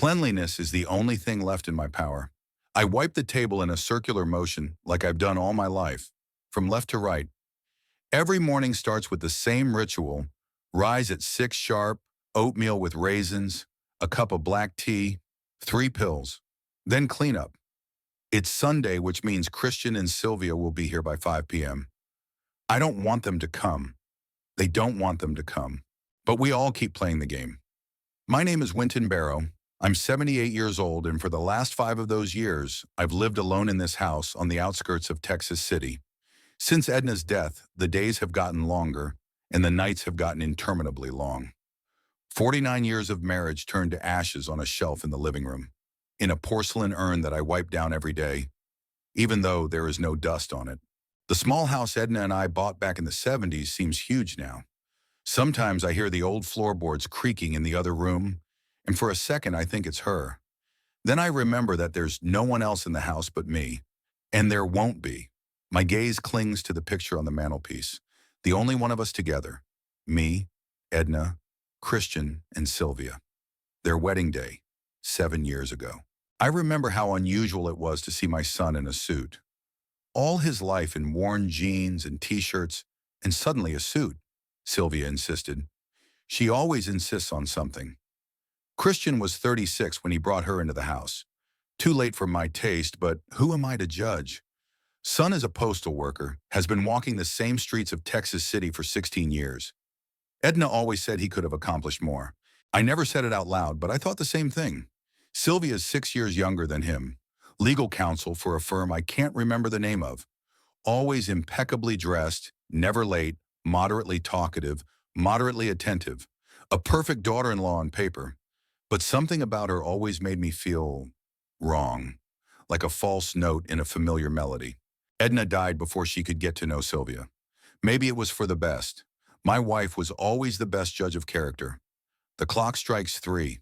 Cleanliness is the only thing left in my power. I wipe the table in a circular motion like I've done all my life, from left to right. Every morning starts with the same ritual: rise at 6 sharp, oatmeal with raisins, a cup of black tea, 3 pills. Then clean up. It's Sunday, which means Christian and Sylvia will be here by 5 p.m. I don't want them to come. They don't want them to come. But we all keep playing the game. My name is Winton Barrow. I'm 78 years old, and for the last 5 of those years, I've lived alone in this house on the outskirts of Texas City. Since Edna's death, the days have gotten longer, and the nights have gotten interminably long. 49 years of marriage turned to ashes on a shelf in the living room, in a porcelain urn that I wipe down every day, even though there is no dust on it. The small house Edna and I bought back in the 70s seems huge now. Sometimes I hear the old floorboards creaking in the other room, and for a second I think it's her. Then I remember that there's no one else in the house but me, and there won't be. My gaze clings to the picture on the mantelpiece, the only one of us together: me, Edna, Christian, and Sylvia. Their wedding day, 7 years ago. I remember how unusual it was to see my son in a suit. All his life in worn jeans and t-shirts, and suddenly a suit, Sylvia insisted. She always insists on something. Christian was 36 when he brought her into the house. Too late for my taste, but who am I to judge? Son is a postal worker, has been walking the same streets of Texas City for 16 years. Edna always said he could have accomplished more. I never said it out loud, but I thought the same thing. Sylvia is 6 years younger than him, legal counsel for a firm I can't remember the name of. Always impeccably dressed, never late, moderately talkative, moderately attentive. A perfect daughter-in-law on paper. But something about her always made me feel wrong, like a false note in a familiar melody. Edna died before she could get to know Sylvia. Maybe it was for the best. My wife was always the best judge of character. The clock strikes 3.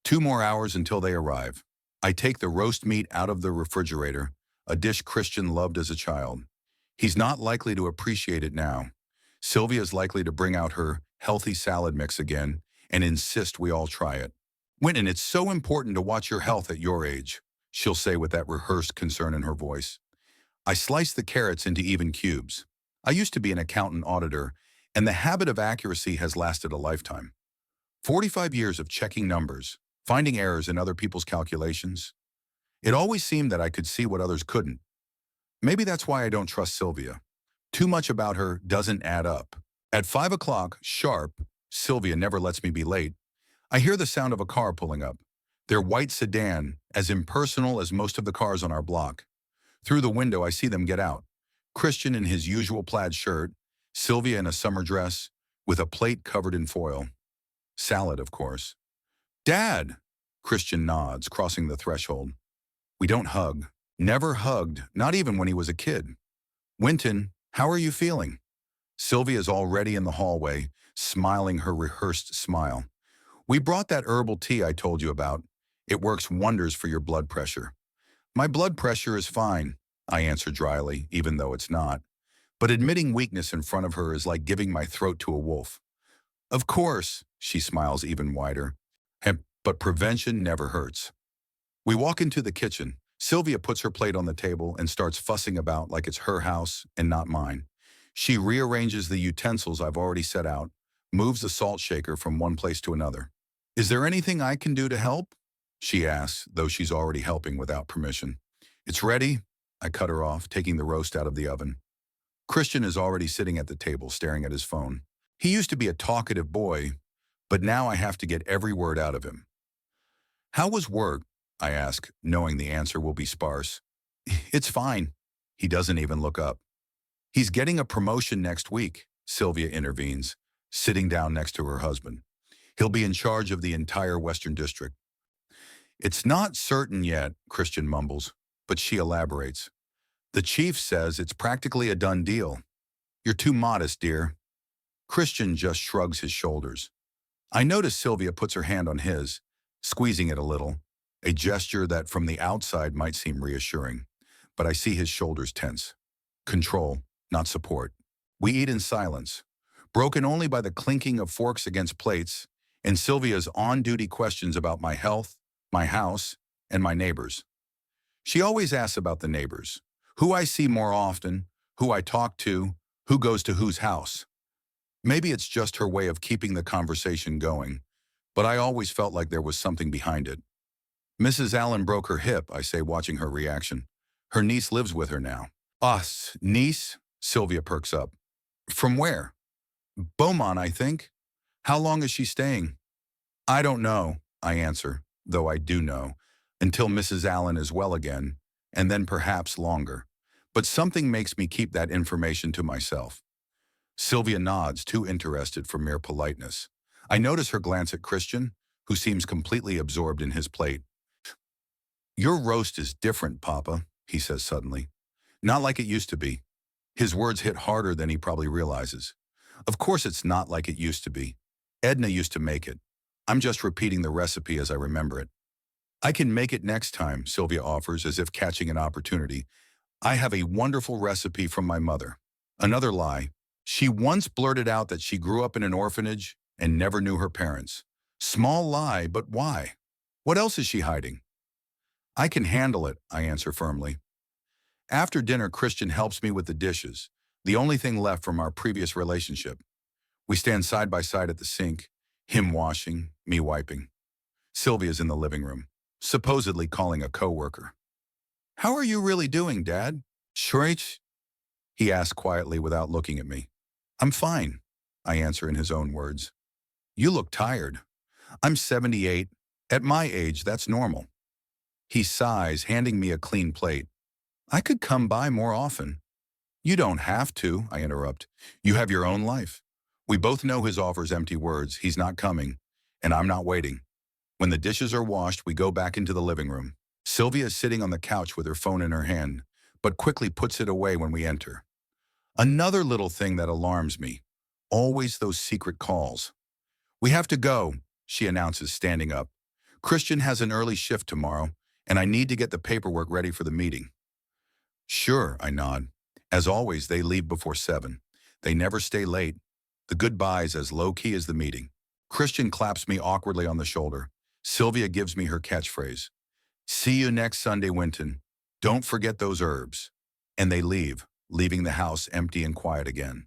2 more hours until they arrive. I take the roast meat out of the refrigerator, a dish Christian loved as a child. He's not likely to appreciate it now. Sylvia is likely to bring out her healthy salad mix again and insist we all try it. Winton, it's so important to watch your health at your age, she'll say with that rehearsed concern in her voice. I slice the carrots into even cubes. I used to be an accountant auditor, and the habit of accuracy has lasted a lifetime. 45 years of checking numbers, finding errors in other people's calculations. It always seemed that I could see what others couldn't. Maybe that's why I don't trust Sylvia. Too much about her doesn't add up. At 5 o'clock, sharp, Sylvia never lets me be late. I hear the sound of a car pulling up. Their white sedan, as impersonal as most of the cars on our block. Through the window, I see them get out. Christian in his usual plaid shirt, Sylvia in a summer dress, with a plate covered in foil. Salad, of course. Dad! Christian nods, crossing the threshold. We don't hug. Never hugged, not even when he was a kid. Winton, how are you feeling? Sylvia is already in the hallway, smiling her rehearsed smile. We brought that herbal tea I told you about. It works wonders for your blood pressure. My blood pressure is fine, I answer dryly, even though it's not. But admitting weakness in front of her is like giving my throat to a wolf. Of course, she smiles even wider. But prevention never hurts. We walk into the kitchen. Sylvia puts her plate on the table and starts fussing about like it's her house and not mine. She rearranges the utensils I've already set out, moves the salt shaker from one place to another. Is there anything I can do to help? She asks, though she's already helping without permission. It's ready, I cut her off, taking the roast out of the oven. Christian is already sitting at the table, staring at his phone. He used to be a talkative boy, but now I have to get every word out of him. How was work? I ask, knowing the answer will be sparse. It's fine. He doesn't even look up. He's getting a promotion next week, Sylvia intervenes, sitting down next to her husband. He'll be in charge of the entire Western District. It's not certain yet, Christian mumbles, but she elaborates. The chief says it's practically a done deal. You're too modest, dear. Christian just shrugs his shoulders. I notice Sylvia puts her hand on his, squeezing it a little, a gesture that from the outside might seem reassuring, but I see his shoulders tense. Control, not support. We eat in silence, broken only by the clinking of forks against plates and Sylvia's on-duty questions about my health, my house, and my neighbors. She always asks about the neighbors, who I see more often, who I talk to, who goes to whose house. Maybe it's just her way of keeping the conversation going, but I always felt like there was something behind it. Mrs. Allen broke her hip, I say, watching her reaction. Her niece lives with her now. Us, niece? Sylvia perks up. From where? Beaumont, I think. How long is she staying? I don't know, I answer, though I do know, until Mrs. Allen is well again, and then perhaps longer. But something makes me keep that information to myself. Sylvia nods, too interested for mere politeness. I notice her glance at Christian, who seems completely absorbed in his plate. Your roast is different, Papa, he says suddenly. Not like it used to be. His words hit harder than he probably realizes. Of course it's not like it used to be. Edna used to make it. I'm just repeating the recipe as I remember it. I can make it next time, Sylvia offers, as if catching an opportunity. I have a wonderful recipe from my mother. Another lie. She once blurted out that she grew up in an orphanage and never knew her parents. Small lie, but why? What else is she hiding? I can handle it, I answer firmly. After dinner, Christian helps me with the dishes, the only thing left from our previous relationship. We stand side by side at the sink, him washing, me wiping. Sylvia's in the living room, supposedly calling a coworker. How are you really doing, Dad? Shrich? He asks quietly without looking at me. I'm fine, I answer in his own words. You look tired. I'm 78. At my age, that's normal. He sighs, handing me a clean plate. I could come by more often. You don't have to, I interrupt. You have your own life. We both know his offer's empty words. He's not coming, and I'm not waiting. When the dishes are washed, we go back into the living room. Sylvia is sitting on the couch with her phone in her hand, but quickly puts it away when we enter. Another little thing that alarms me. Always those secret calls. We have to go, she announces, standing up. Christian has an early shift tomorrow, and I need to get the paperwork ready for the meeting. Sure, I nod. As always, they leave before 7. They never stay late. The goodbye's as low-key as the meeting. Christian claps me awkwardly on the shoulder. Sylvia gives me her catchphrase. See you next Sunday, Winton. Don't forget those herbs. And they leave, leaving the house empty and quiet again.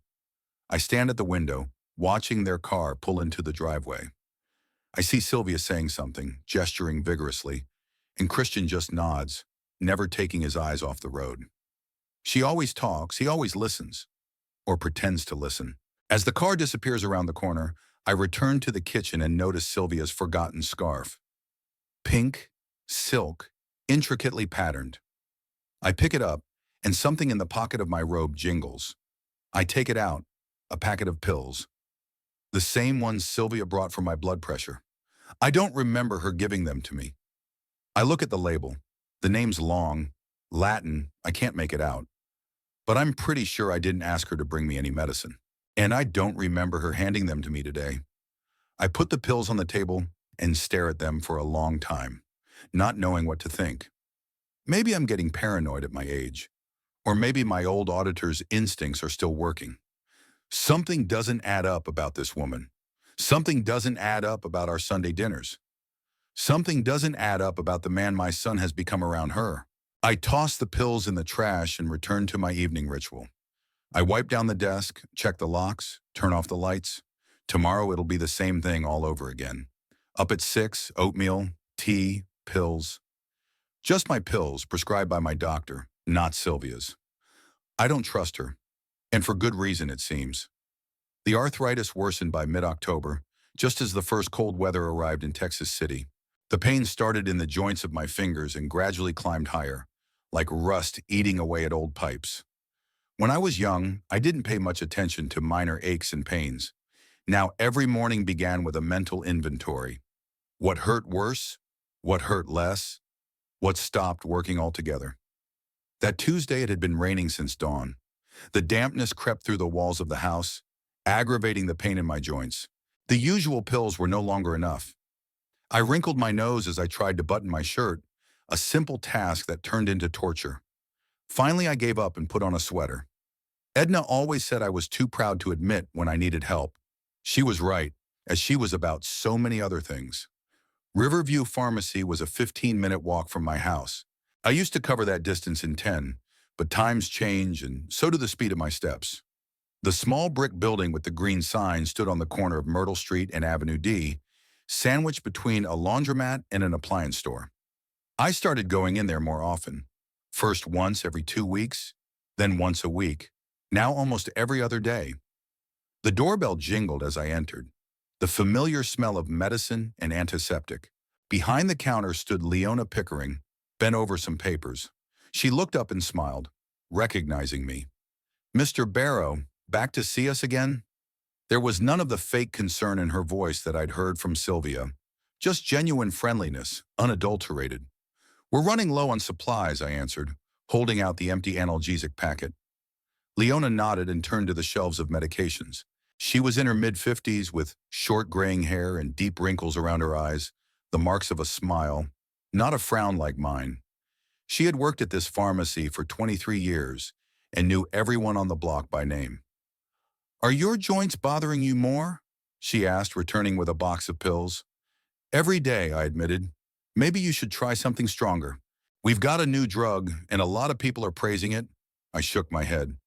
I stand at the window, watching their car pull into the driveway. I see Sylvia saying something, gesturing vigorously, and Christian just nods, never taking his eyes off the road. She always talks, he always listens, or pretends to listen. As the car disappears around the corner, I return to the kitchen and notice Sylvia's forgotten scarf. Pink, silk, intricately patterned. I pick it up, and something in the pocket of my robe jingles. I take it out, a packet of pills. The same ones Sylvia brought for my blood pressure. I don't remember her giving them to me. I look at the label. The name's long, Latin, I can't make it out. But I'm pretty sure I didn't ask her to bring me any medicine. And I don't remember her handing them to me today. I put the pills on the table and stare at them for a long time, not knowing what to think. Maybe I'm getting paranoid at my age. Or maybe my old auditor's instincts are still working. Something doesn't add up about this woman. Something doesn't add up about our Sunday dinners. Something doesn't add up about the man my son has become around her. I toss the pills in the trash and return to my evening ritual. I wipe down the desk, check the locks, turn off the lights. Tomorrow it'll be the same thing all over again. Up at 6, oatmeal, tea, pills. Just my pills, prescribed by my doctor, not Sylvia's. I don't trust her, and for good reason it seems. The arthritis worsened by mid-October, just as the first cold weather arrived in Texas City. The pain started in the joints of my fingers and gradually climbed higher, like rust eating away at old pipes. When I was young, I didn't pay much attention to minor aches and pains. Now every morning began with a mental inventory. What hurt worse? What hurt less? What stopped working altogether? That Tuesday it had been raining since dawn. The dampness crept through the walls of the house, aggravating the pain in my joints. The usual pills were no longer enough. I wrinkled my nose as I tried to button my shirt, a simple task that turned into torture. Finally, I gave up and put on a sweater. Edna always said I was too proud to admit when I needed help. She was right, as she was about so many other things. Riverview Pharmacy was a 15-minute walk from my house. I used to cover that distance in 10, but times change and so do the speed of my steps. The small brick building with the green sign stood on the corner of Myrtle Street and Avenue D, sandwiched between a laundromat and an appliance store. I started going in there more often. First once every 2 weeks, then once a week, now almost every other day. The doorbell jingled as I entered, the familiar smell of medicine and antiseptic. Behind the counter stood Leona Pickering, bent over some papers. She looked up and smiled, recognizing me. "Mr. Barrow, back to see us again?" There was none of the fake concern in her voice that I'd heard from Sylvia, just genuine friendliness, unadulterated. "We're running low on supplies," I answered, holding out the empty analgesic packet. Leona nodded and turned to the shelves of medications. She was in her mid-50s with short graying hair and deep wrinkles around her eyes, the marks of a smile, not a frown like mine. She had worked at this pharmacy for 23 years and knew everyone on the block by name. "Are your joints bothering you more?" she asked, returning with a box of pills. "Every day," I admitted. "Maybe you should try something stronger. We've got a new drug, and a lot of people are praising it." I shook my head.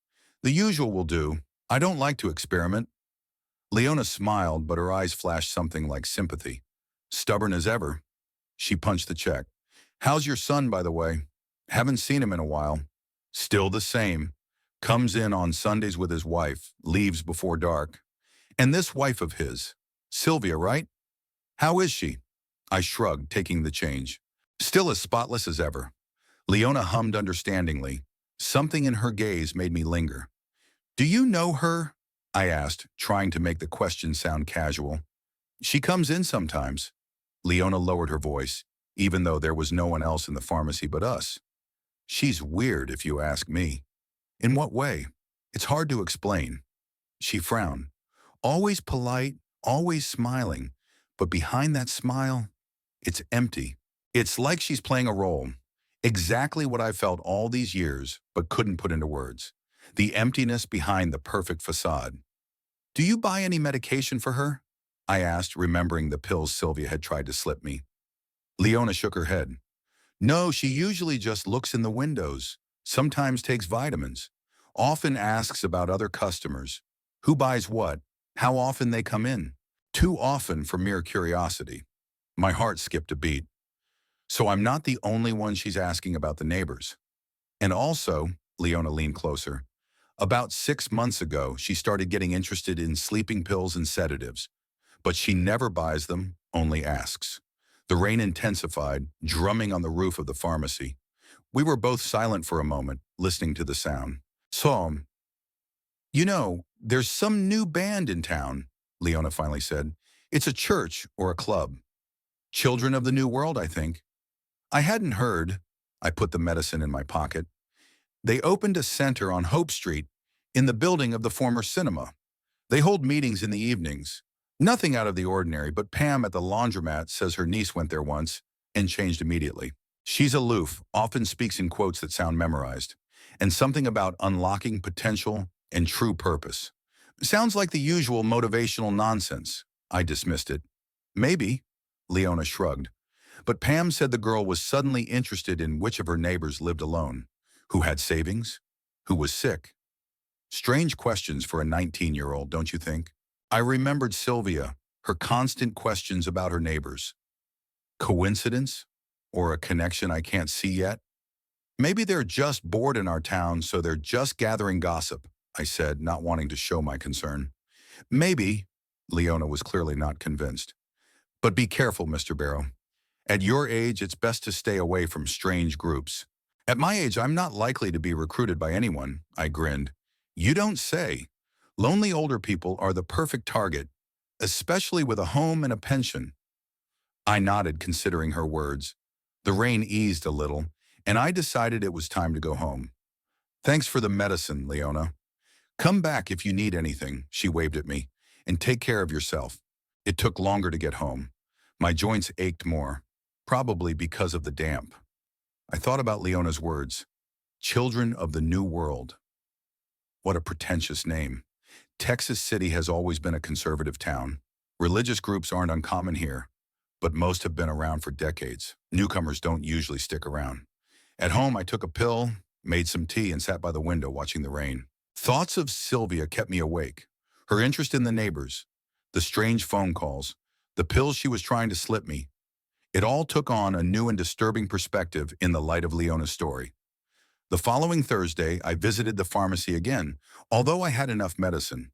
"The usual will do. I don't like to experiment." Leona smiled, but her eyes flashed something like sympathy. "Stubborn as ever." She punched the check. "How's your son, by the way? Haven't seen him in a while." "Still the same. Comes in on Sundays with his wife, leaves before dark. And this wife of his, Sylvia, right? How is she?" I shrugged, taking the change. "Still as spotless as ever." Leona hummed understandingly. Something in her gaze made me linger. "Do you know her?" I asked, trying to make the question sound casual. "She comes in sometimes." Leona lowered her voice, even though there was no one else in the pharmacy but us. "She's weird, if you ask me." "In what way?" "It's hard to explain." She frowned. "Always polite, always smiling, but behind that smile, it's empty. It's like she's playing a role. Exactly what I felt all these years, but couldn't put into words. The emptiness behind the perfect facade." "Do you buy any medication for her?" I asked, remembering the pills Sylvia had tried to slip me. Leona shook her head. "No, she usually just looks in the windows, sometimes takes vitamins, often asks about other customers, who buys what, how often they come in. Too often for mere curiosity." My heart skipped a beat. "So I'm not the only one she's asking about the neighbors." "And also," Leona leaned closer, "about 6 months ago, she started getting interested in sleeping pills and sedatives. But she never buys them, only asks." The rain intensified, drumming on the roof of the pharmacy. We were both silent for a moment, listening to the sound. "So, you know, there's some new band in town," Leona finally said. "It's a church or a club. Children of the New World, I think." I hadn't heard. I put the medicine in my pocket. "They opened a center on Hope Street, in the building of the former cinema. They hold meetings in the evenings. Nothing out of the ordinary, but Pam at the laundromat says her niece went there once and changed immediately. She's aloof, often speaks in quotes that sound memorized, and something about unlocking potential and true purpose. Sounds like the usual motivational nonsense." I dismissed it. "Maybe," Leona shrugged. "But Pam said the girl was suddenly interested in which of her neighbors lived alone, who had savings, who was sick." Strange questions for a 19-year-old, don't you think? I remembered Sylvia, her constant questions about her neighbors. Coincidence? Or a connection I can't see yet? "Maybe they're just bored in our town, so they're just gathering gossip," I said, not wanting to show my concern. "Maybe," Leona was clearly not convinced. "But be careful, Mr. Barrow. At your age, it's best to stay away from strange groups." "At my age, I'm not likely to be recruited by anyone," I grinned. "You don't say. Lonely older people are the perfect target, especially with a home and a pension." I nodded, considering her words. The rain eased a little, and I decided it was time to go home. "Thanks for the medicine, Leona. Come back if you need anything," she waved at me, "and take care of yourself." It took longer to get home. My joints ached more, probably because of the damp. I thought about Leona's words. Children of the New World. What a pretentious name. Texas City has always been a conservative town. Religious groups aren't uncommon here. but most have been around for decades. Newcomers don't usually stick around. At home, I took a pill, made some tea, and sat by the window watching the rain. Thoughts of Sylvia kept me awake. Her interest in the neighbors, the strange phone calls, the pills she was trying to slip me. It all took on a new and disturbing perspective in the light of Leona's story. The following Thursday, I visited the pharmacy again, although I had enough medicine.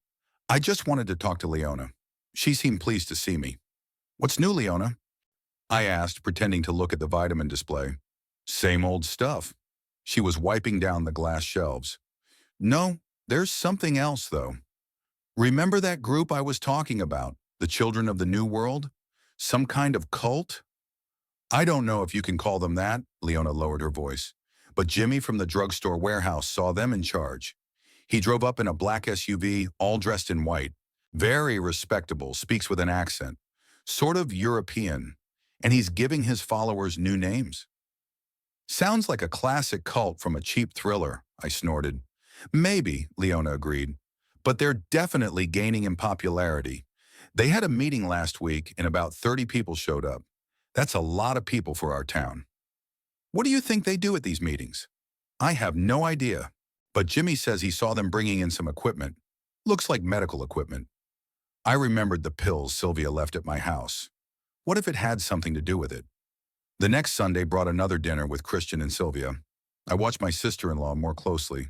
I just wanted to talk to Leona. She seemed pleased to see me. "What's new, Leona?" I asked, pretending to look at the vitamin display. "Same old stuff." She was wiping down the glass shelves. "No, there's something else, though. Remember that group I was talking about, the Children of the New World? Some kind of cult?" "I don't know if you can call them that," Leona lowered her voice. "But Jimmy from the drugstore warehouse saw them in charge. He drove up in a black SUV, all dressed in white. Very respectable, speaks with an accent. Sort of European. And he's giving his followers new names." "Sounds like a classic cult from a cheap thriller," I snorted. "Maybe," Leona agreed. "But they're definitely gaining in popularity. They had a meeting last week and about 30 people showed up. That's a lot of people for our town." "What do you think they do at these meetings?" "I have no idea. But Jimmy says he saw them bringing in some equipment. Looks like medical equipment." I remembered the pills Sylvia left at my house. What if it had something to do with it? The next Sunday brought another dinner with Christian and Sylvia. I watched my sister-in-law more closely,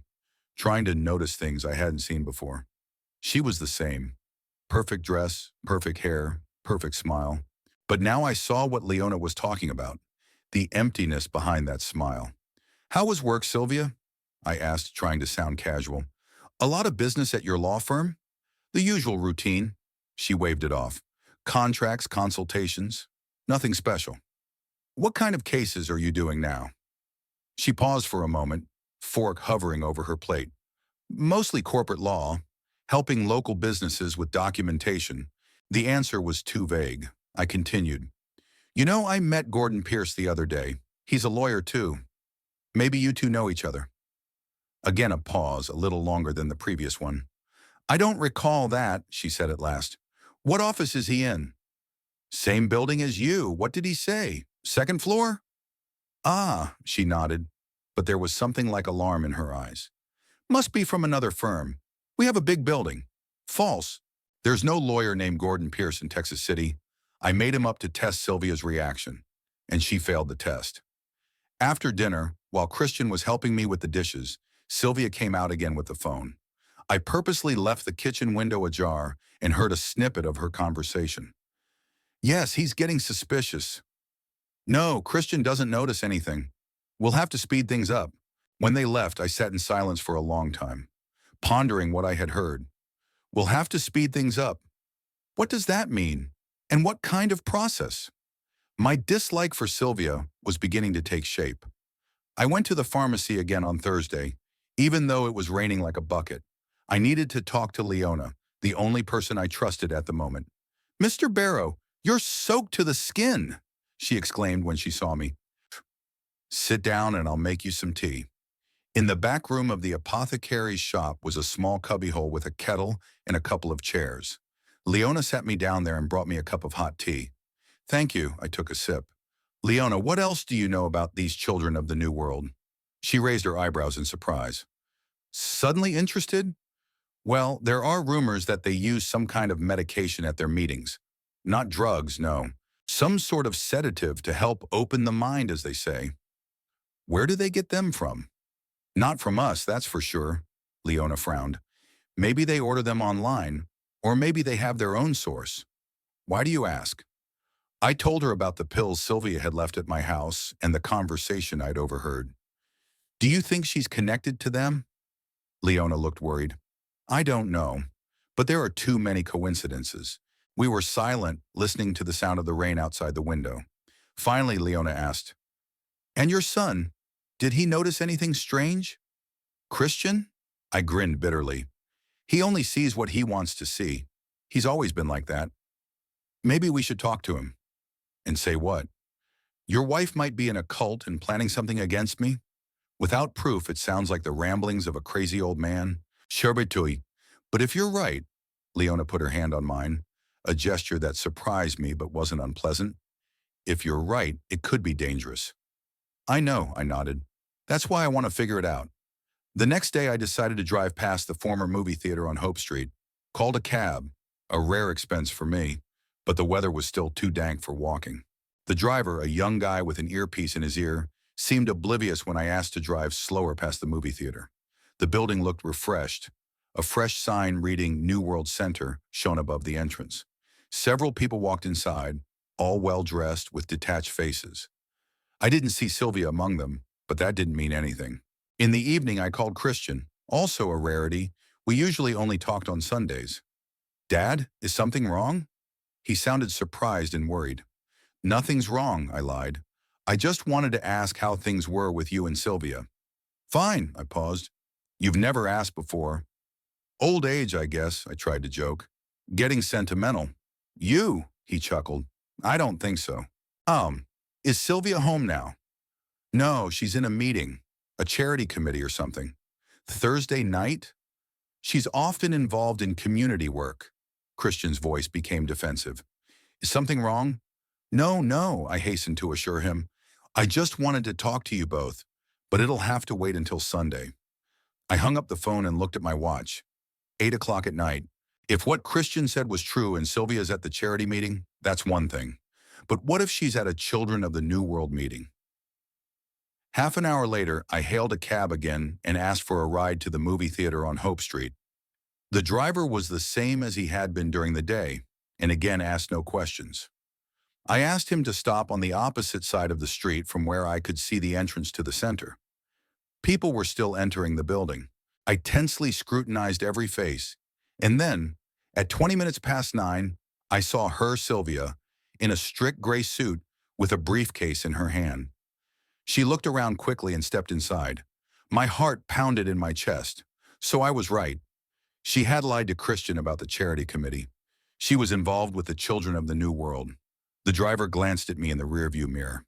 trying to notice things I hadn't seen before. She was the same. Perfect dress, perfect hair, perfect smile. But now I saw what Leona was talking about, the emptiness behind that smile. "How was work, Sylvia?" I asked, trying to sound casual. "A lot of business at your law firm?" "The usual routine." She waved it off. "Contracts, consultations. Nothing special." "What kind of cases are you doing now?" She paused for a moment, fork hovering over her plate. "Mostly corporate law, helping local businesses with documentation." The answer was too vague. I continued. "You know, I met Gordon Pierce the other day. He's a lawyer too. Maybe you two know each other." Again a pause, a little longer than the previous one. "I don't recall that," she said at last. "What office is he in?" "Same building as you. What did he say? Second floor?" "Ah," she nodded, but there was something like alarm in her eyes. "Must be from another firm. We have a big building." "False. There's no lawyer named Gordon Pierce in Texas City. I made him up to test Sylvia's reaction, and she failed the test." After dinner, while Christian was helping me with the dishes, Sylvia came out again with the phone. I purposely left the kitchen window ajar and heard a snippet of her conversation. "Yes, he's getting suspicious." "No, Christian doesn't notice anything. We'll have to speed things up." When they left, I sat in silence for a long time, pondering what I had heard. "We'll have to speed things up." What does that mean? And what kind of process? My dislike for Sylvia was beginning to take shape. I went to the pharmacy again on Thursday, even though it was raining like a bucket. I needed to talk to Leona, the only person I trusted at the moment. "Mr. Barrow, you're soaked to the skin," she exclaimed when she saw me. "Sit down and I'll make you some tea." In the back room of the apothecary's shop was a small cubbyhole with a kettle and a couple of chairs. Leona sat me down there and brought me a cup of hot tea. "Thank you," I took a sip. "Leona, what else do you know about these children of the New World?" She raised her eyebrows in surprise. "Suddenly interested?" "Well, there are rumors that they use some kind of medication at their meetings. Not drugs, no. Some sort of sedative to help open the mind, as they say." "Where do they get them from?" "Not from us, that's for sure," Leona frowned. "Maybe they order them online, or maybe they have their own source." "Why do you ask?" I told her about the pills Sylvia had left at my house and the conversation I'd overheard. "Do you think she's connected to them?" Leona looked worried. "I don't know, but there are too many coincidences." We were silent, listening to the sound of the rain outside the window. Finally, Leona asked, "And your son, did he notice anything strange?" "Christian?" I grinned bitterly. "He only sees what he wants to see. He's always been like that. Maybe we should talk to him." "And say what?" "Your wife might be in a cult and planning something against me. Without proof, it sounds like the ramblings of a crazy old man. Sherbetui. But if you're right," Leona put her hand on mine, a gesture that surprised me but wasn't unpleasant, If you're right, it could be dangerous. I know, I nodded. That's why I want to figure it out. The next day, I decided to drive past the former movie theater on Hope Street, called a cab, a rare expense for me, but the weather was still too dank for walking. The driver, a young guy with an earpiece in his ear, seemed oblivious when I asked to drive slower past the movie theater. The building looked refreshed. A fresh sign reading New World Center shone above the entrance. Several people walked inside, all well-dressed with detached faces. I didn't see Sylvia among them, but that didn't mean anything. In the evening, I called Christian, also a rarity. We usually only talked on Sundays. "Dad, is something wrong?" He sounded surprised and worried. "Nothing's wrong," I lied. "I just wanted to ask how things were with you and Sylvia." "Fine," I paused. "You've never asked before." "Old age, I guess," I tried to joke. "Getting sentimental." "You," he chuckled. "I don't think so." Is Sylvia home now?" "No, she's in a meeting, a charity committee or something." "Thursday night?" "She's often involved in community work." Christian's voice became defensive. "Is something wrong?" "No, no," I hastened to assure him. "I just wanted to talk to you both, but it'll have to wait until Sunday." I hung up the phone and looked at my watch. 8 o'clock at night. If what Christian said was true and Sylvia's at the charity meeting, that's one thing. But what if she's at a Children of the New World meeting? Half an hour later, I hailed a cab again and asked for a ride to the movie theater on Hope Street. The driver was the same as he had been during the day, and again asked no questions. I asked him to stop on the opposite side of the street from where I could see the entrance to the center. People were still entering the building. I tensely scrutinized every face, and then, at 20 minutes past 9, I saw her, Sylvia, in a strict gray suit with a briefcase in her hand. She looked around quickly and stepped inside. My heart pounded in my chest. So I was right. She had lied to Christian about the charity committee. She was involved with the Children of the New World. The driver glanced at me in the rearview mirror.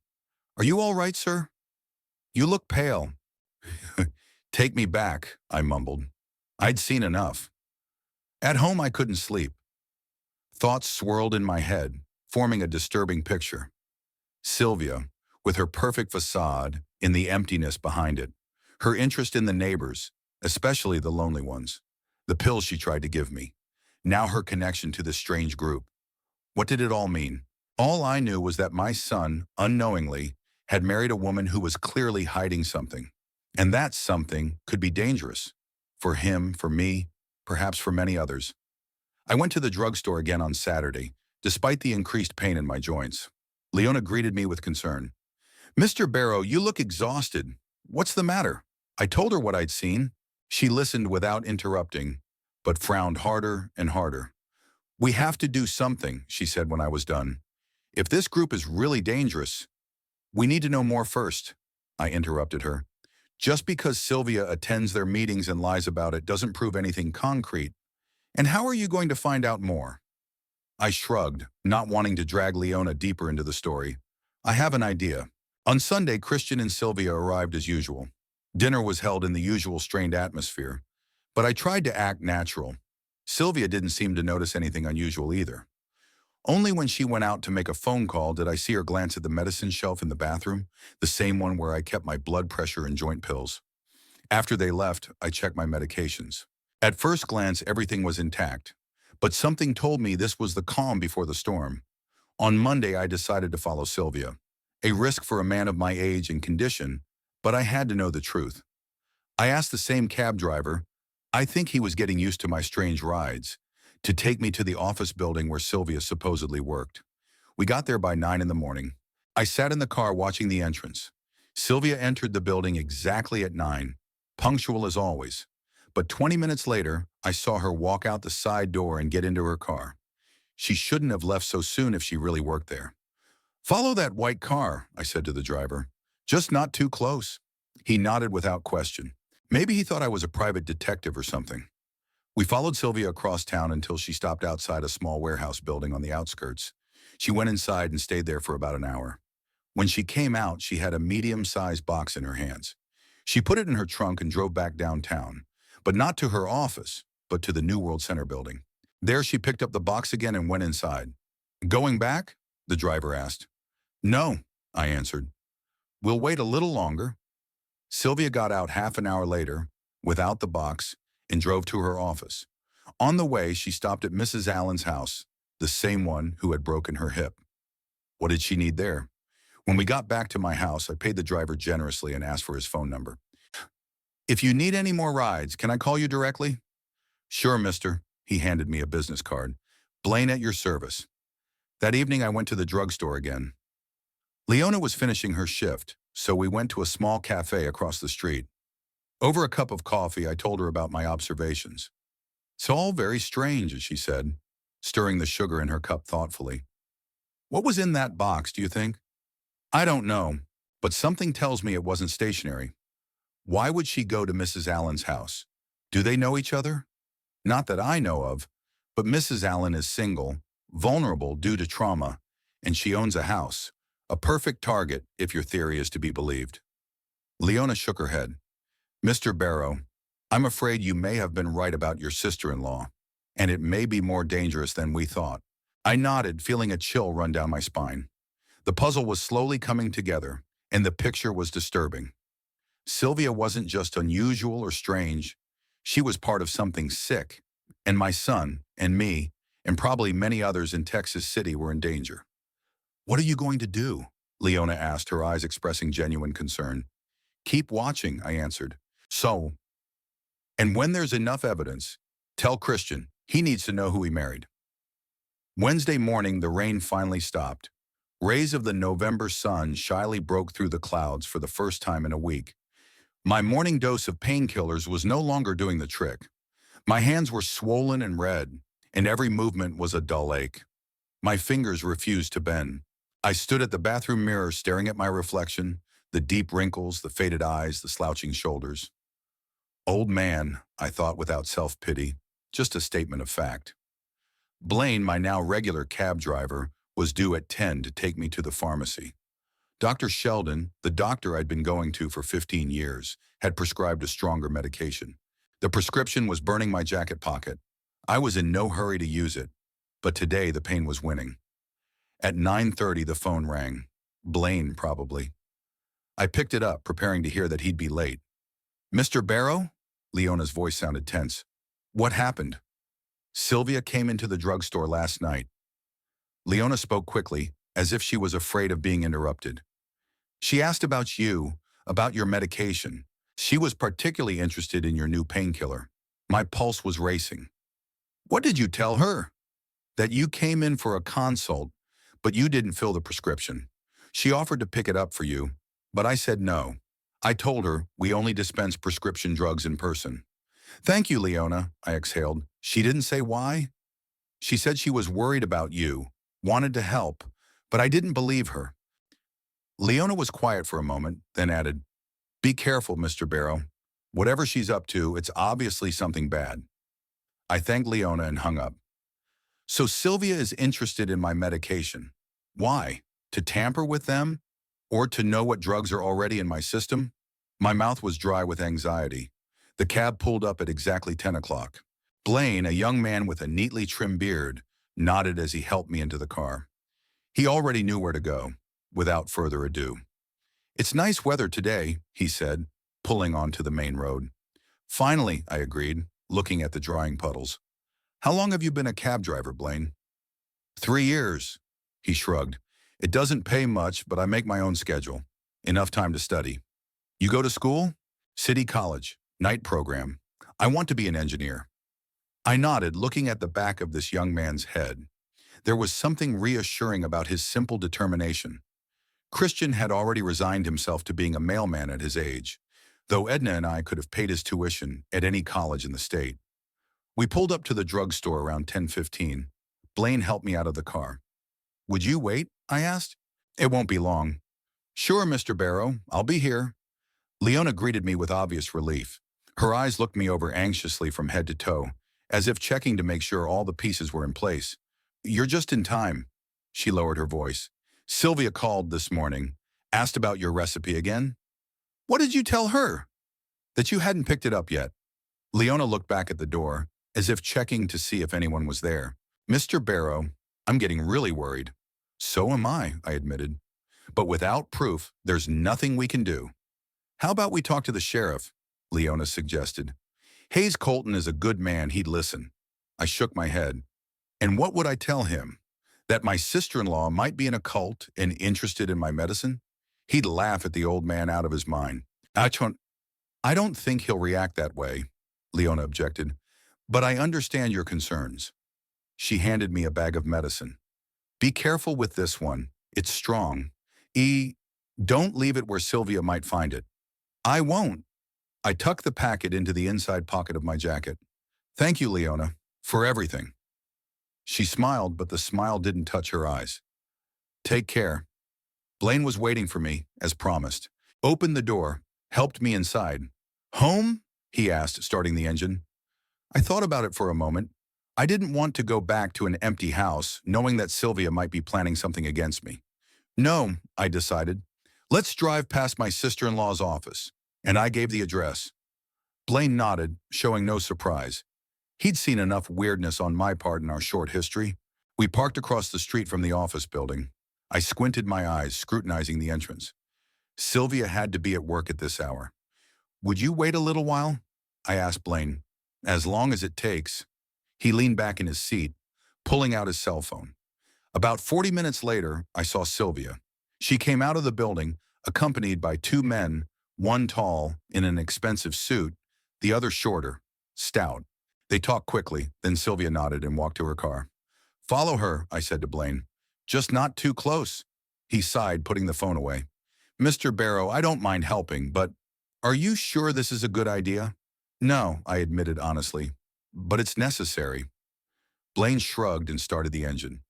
"Are you all right, sir?" "You look pale." "Take me back," I mumbled. I'd seen enough. At home, I couldn't sleep. Thoughts swirled in my head, forming a disturbing picture. Sylvia, with her perfect facade, in the emptiness behind it. Her interest in the neighbors, especially the lonely ones. The pills she tried to give me. Now her connection to this strange group. What did it all mean? All I knew was that my son, unknowingly, had married a woman who was clearly hiding something. And that something could be dangerous. For him, for me, perhaps for many others. I went to the drugstore again on Saturday, despite the increased pain in my joints. Leona greeted me with concern. "Mr. Barrow, you look exhausted. What's the matter?" I told her what I'd seen. She listened without interrupting, but frowned harder and harder. "We have to do something," she said when I was done. "If this group is really dangerous, we need to know more first." I interrupted her. "Just because Sylvia attends their meetings and lies about it doesn't prove anything concrete. And how are you going to find out more?" I shrugged, not wanting to drag Leona deeper into the story. "I have an idea." On Sunday, Christian and Sylvia arrived as usual. Dinner was held in the usual strained atmosphere, but I tried to act natural. Sylvia didn't seem to notice anything unusual either. Only when she went out to make a phone call did I see her glance at the medicine shelf in the bathroom, the same one where I kept my blood pressure and joint pills. After they left, I checked my medications. At first glance, everything was intact, but something told me this was the calm before the storm. On Monday, I decided to follow Sylvia. A risk for a man of my age and condition, but I had to know the truth. I asked the same cab driver, I think he was getting used to my strange rides, to take me to the office building where Sylvia supposedly worked. We got there by 9 in the morning. I sat in the car watching the entrance. Sylvia entered the building exactly at 9, punctual as always. But 20 minutes later, I saw her walk out the side door and get into her car. She shouldn't have left so soon if she really worked there. "Follow that white car," I said to the driver. "Just not too close." He nodded without question. Maybe he thought I was a private detective or something. We followed Sylvia across town until she stopped outside a small warehouse building on the outskirts. She went inside and stayed there for about an hour. When she came out, she had a medium-sized box in her hands. She put it in her trunk and drove back downtown, but not to her office, but to the New World Center building. There she picked up the box again and went inside. "Going back?" the driver asked. No, I answered. We'll wait a little longer. Sylvia got out half an hour later, without the box, and drove to her office. On the way, she stopped at Mrs. Allen's house, the same one who had broken her hip. What did she need there? When we got back to my house, I paid the driver generously and asked for his phone number. If you need any more rides, can I call you directly? Sure, mister. He handed me a business card. Blaine at your service. That evening, I went to the drugstore again. Leona was finishing her shift, so we went to a small cafe across the street. Over a cup of coffee, I told her about my observations. It's all very strange, as she said, stirring the sugar in her cup thoughtfully. What was in that box, do you think? I don't know, but something tells me it wasn't stationary. Why would she go to Mrs. Allen's house? Do they know each other? Not that I know of, but Mrs. Allen is single, vulnerable due to trauma, and she owns a house, a perfect target if your theory is to be believed. Leona shook her head. Mr. Barrow, I'm afraid you may have been right about your sister-in-law, and it may be more dangerous than we thought. I nodded, feeling a chill run down my spine. The puzzle was slowly coming together, and the picture was disturbing. Sylvia wasn't just unusual or strange. She was part of something sick, and my son, and me, and probably many others in Texas City were in danger. What are you going to do? Leona asked, her eyes expressing genuine concern. Keep watching, I answered. So, and when there's enough evidence, tell Christian. He needs to know who he married. Wednesday morning, the rain finally stopped. Rays of the November sun shyly broke through the clouds for the first time in a week. My morning dose of painkillers was no longer doing the trick. My hands were swollen and red, and every movement was a dull ache. My fingers refused to bend. I stood at the bathroom mirror staring at my reflection, the deep wrinkles, the faded eyes, the slouching shoulders. Old man, I thought without self-pity, just a statement of fact. Blaine, my now regular cab driver, was due at 10 to take me to the pharmacy. Dr. Sheldon, the doctor I'd been going to for 15 years, had prescribed a stronger medication. The prescription was burning my jacket pocket. I was in no hurry to use it, but today the pain was winning. At 9:30 the phone rang. Blaine, probably. I picked it up, preparing to hear that he'd be late. Mr. Barrow? Leona's voice sounded tense. What happened? Sylvia came into the drugstore last night. Leona spoke quickly, as if she was afraid of being interrupted. She asked about you, about your medication. She was particularly interested in your new painkiller. My pulse was racing. What did you tell her? That you came in for a consult, but you didn't fill the prescription. She offered to pick it up for you, but I said no. I told her we only dispense prescription drugs in person. Thank you, Leona, I exhaled. She didn't say why? She said she was worried about you, wanted to help, but I didn't believe her. Leona was quiet for a moment, then added, Be careful, Mr. Barrow. Whatever she's up to, it's obviously something bad. I thanked Leona and hung up. So Sylvia is interested in my medication. Why? To tamper with them? Or to know what drugs are already in my system? My mouth was dry with anxiety. The cab pulled up at exactly 10 o'clock. Blaine, a young man with a neatly trimmed beard, nodded as he helped me into the car. He already knew where to go, without further ado. It's nice weather today, he said, pulling onto the main road. Finally, I agreed, looking at the drying puddles. How long have you been a cab driver, Blaine? 3 years, he shrugged. It doesn't pay much, but I make my own schedule. Enough time to study. You go to school? City College, night program. I want to be an engineer. I nodded, looking at the back of this young man's head. There was something reassuring about his simple determination. Christian had already resigned himself to being a mailman at his age, though Edna and I could have paid his tuition at any college in the state. We pulled up to the drugstore around 10:15. Blaine helped me out of the car. Would you wait? I asked. It won't be long. Sure, Mr. Barrow, I'll be here. Leona greeted me with obvious relief. Her eyes looked me over anxiously from head to toe, as if checking to make sure all the pieces were in place. You're just in time. She lowered her voice. Sylvia called this morning, asked about your recipe again. What did you tell her? That you hadn't picked it up yet. Leona looked back at the door, as if checking to see if anyone was there. Mr. Barrow, I'm getting really worried. So am I admitted. But without proof, there's nothing we can do. How about we talk to the sheriff? Leona suggested. Hayes Colton is a good man, he'd listen. I shook my head. And what would I tell him? That my sister-in-law might be in a cult and interested in my medicine? He'd laugh at the old man out of his mind. I don't think he'll react that way, Leona objected. But I understand your concerns. She handed me a bag of medicine. Be careful with this one. It's strong. Don't leave it where Sylvia might find it. I won't. I tucked the packet into the inside pocket of my jacket. Thank you, Leona, for everything. She smiled, but the smile didn't touch her eyes. Take care. Blaine was waiting for me, as promised. Opened the door, helped me inside. Home? He asked, starting the engine. I thought about it for a moment. I didn't want to go back to an empty house, knowing that Sylvia might be planning something against me. No, I decided. Let's drive past my sister-in-law's office. And I gave the address. Blaine nodded, showing no surprise. He'd seen enough weirdness on my part in our short history. We parked across the street from the office building. I squinted my eyes, scrutinizing the entrance. Sylvia had to be at work at this hour. Would you wait a little while? I asked Blaine. As long as it takes. He leaned back in his seat, pulling out his cell phone. About 40 minutes later, I saw Sylvia. She came out of the building, accompanied by two men, one tall, in an expensive suit, the other shorter, stout. They talked quickly, then Sylvia nodded and walked to her car. Follow her, I said to Blaine. Just not too close. He sighed, putting the phone away. Mr. Barrow, I don't mind helping, but are you sure this is a good idea? No, I admitted honestly, but it's necessary. Blaine shrugged and started the engine.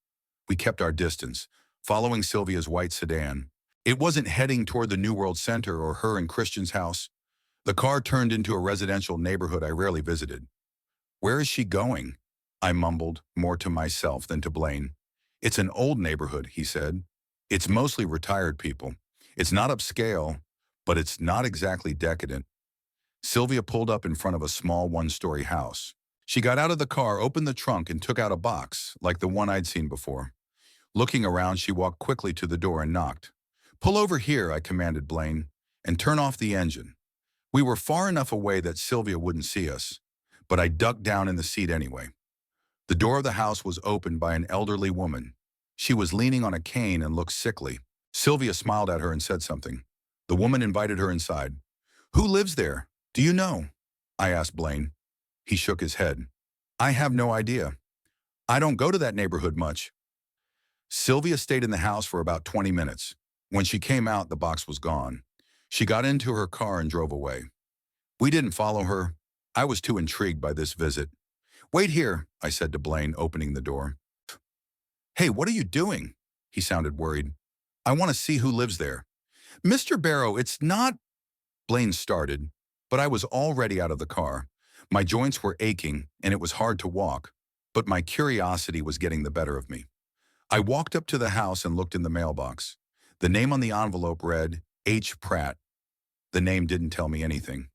We kept our distance, following Sylvia's white sedan. It wasn't heading toward the New World Center or her and Christian's house. The car turned into a residential neighborhood I rarely visited. Where is she going? I mumbled, more to myself than to Blaine. It's an old neighborhood, he said. It's mostly retired people. It's not upscale, but it's not exactly decadent. Sylvia pulled up in front of a small one-story house. She got out of the car, opened the trunk, and took out a box, like the one I'd seen before. Looking around, she walked quickly to the door and knocked. Pull over here, I commanded Blaine, and turn off the engine. We were far enough away that Sylvia wouldn't see us, but I ducked down in the seat anyway. The door of the house was opened by an elderly woman. She was leaning on a cane and looked sickly. Sylvia smiled at her and said something. The woman invited her inside. Who lives there? Do you know? I asked Blaine. He shook his head. I have no idea. I don't go to that neighborhood much. Sylvia stayed in the house for about 20 minutes. When she came out, the box was gone. She got into her car and drove away. We didn't follow her. I was too intrigued by this visit. Wait here, I said to Blaine, opening the door. Hey, what are you doing? He sounded worried. I want to see who lives there. Mr. Barrow, it's not... Blaine started, but I was already out of the car. My joints were aching, and it was hard to walk, but my curiosity was getting the better of me. I walked up to the house and looked in the mailbox. The name on the envelope read, H. Pratt. The name didn't tell me anything.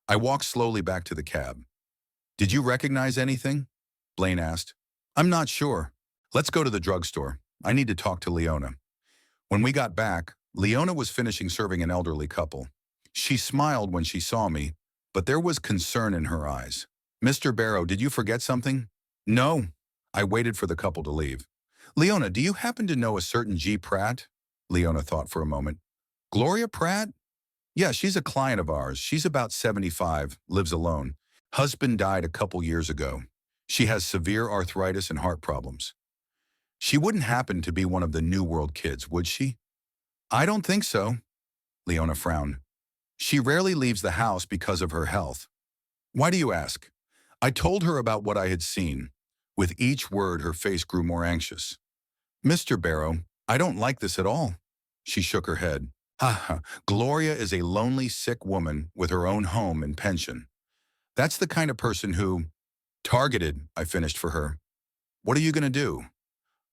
I walked slowly back to the cab. Did you recognize anything? Blaine asked. I'm not sure. Let's go to the drugstore. I need to talk to Leona. When we got back, Leona was finishing serving an elderly couple. She smiled when she saw me, but there was concern in her eyes. Mr. Barrow, did you forget something? No. I waited for the couple to leave. Leona, do you happen to know a certain G. Pratt? Leona thought for a moment. Gloria Pratt? Yeah, she's a client of ours. She's about 75, lives alone. Husband died a couple years ago. She has severe arthritis and heart problems. She wouldn't happen to be one of the New World kids, would she? I don't think so. Leona frowned. She rarely leaves the house because of her health. Why do you ask? I told her about what I had seen. With each word, her face grew more anxious. Mr. Barrow, I don't like this at all. She shook her head. Gloria is a lonely, sick woman with her own home and pension. That's the kind of person who... Targeted, I finished for her. What are you going to do?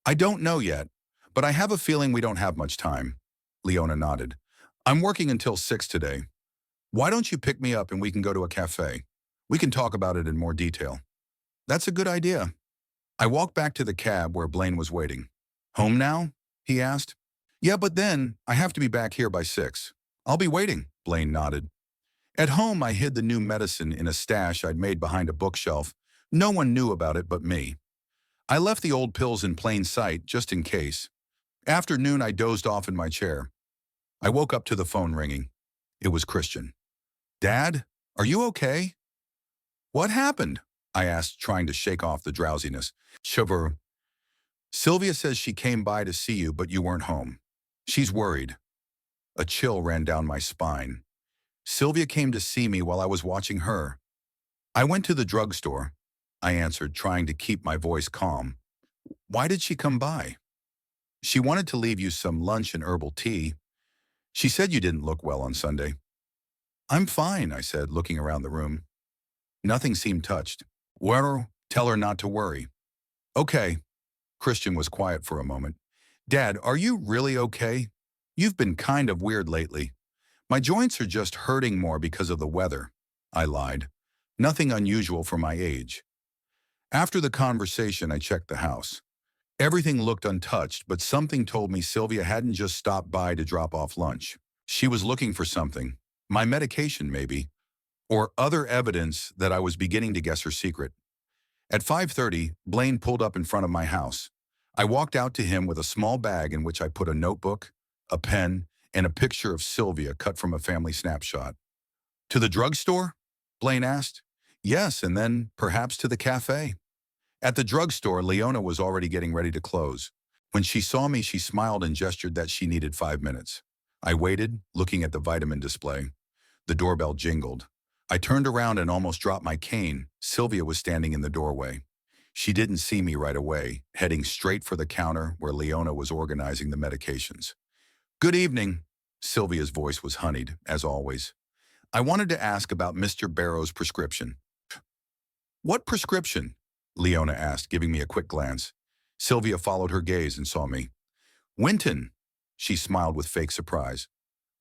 I don't know yet, but I have a feeling we don't have much time. Leona nodded. I'm working until 6 today. Why don't you pick me up and we can go to a cafe? We can talk about it in more detail. That's a good idea. I walked back to the cab where Blaine was waiting. Home now? He asked. Yeah, but then I have to be back here by 6. I'll be waiting, Blaine nodded. At home, I hid the new medicine in a stash I'd made behind a bookshelf. No one knew about it but me. I left the old pills in plain sight, just in case. After noon, I dozed off in my chair. I woke up to the phone ringing. It was Christian. Dad, are you okay? What happened? I asked, trying to shake off the drowsiness. Shiver. Sylvia says she came by to see you, but you weren't home. She's worried. A chill ran down my spine. Sylvia came to see me while I was watching her. I went to the drugstore, I answered, trying to keep my voice calm. Why did she come by? She wanted to leave you some lunch and herbal tea. She said you didn't look well on Sunday. I'm fine, I said, looking around the room. Nothing seemed touched. Well, tell her not to worry. Okay. Christian was quiet for a moment. Dad, are you really okay? You've been kind of weird lately. My joints are just hurting more because of the weather. I lied. Nothing unusual for my age. After the conversation, I checked the house. Everything looked untouched, but something told me Sylvia hadn't just stopped by to drop off lunch. She was looking for something. My medication, maybe. Or other evidence that I was beginning to guess her secret. At 5:30, Blaine pulled up in front of my house. I walked out to him with a small bag in which I put a notebook, a pen, and a picture of Sylvia cut from a family snapshot. To the drugstore? Blaine asked. Yes, and then perhaps to the cafe. At the drugstore, Leona was already getting ready to close. When she saw me, she smiled and gestured that she needed 5 minutes. I waited, looking at the vitamin display. The doorbell jingled. I turned around and almost dropped my cane. Sylvia was standing in the doorway. She didn't see me right away, heading straight for the counter where Leona was organizing the medications. Good evening. Sylvia's voice was honeyed, as always. I wanted to ask about Mr. Barrow's prescription. What prescription? Leona asked, giving me a quick glance. Sylvia followed her gaze and saw me. Winton. She smiled with fake surprise.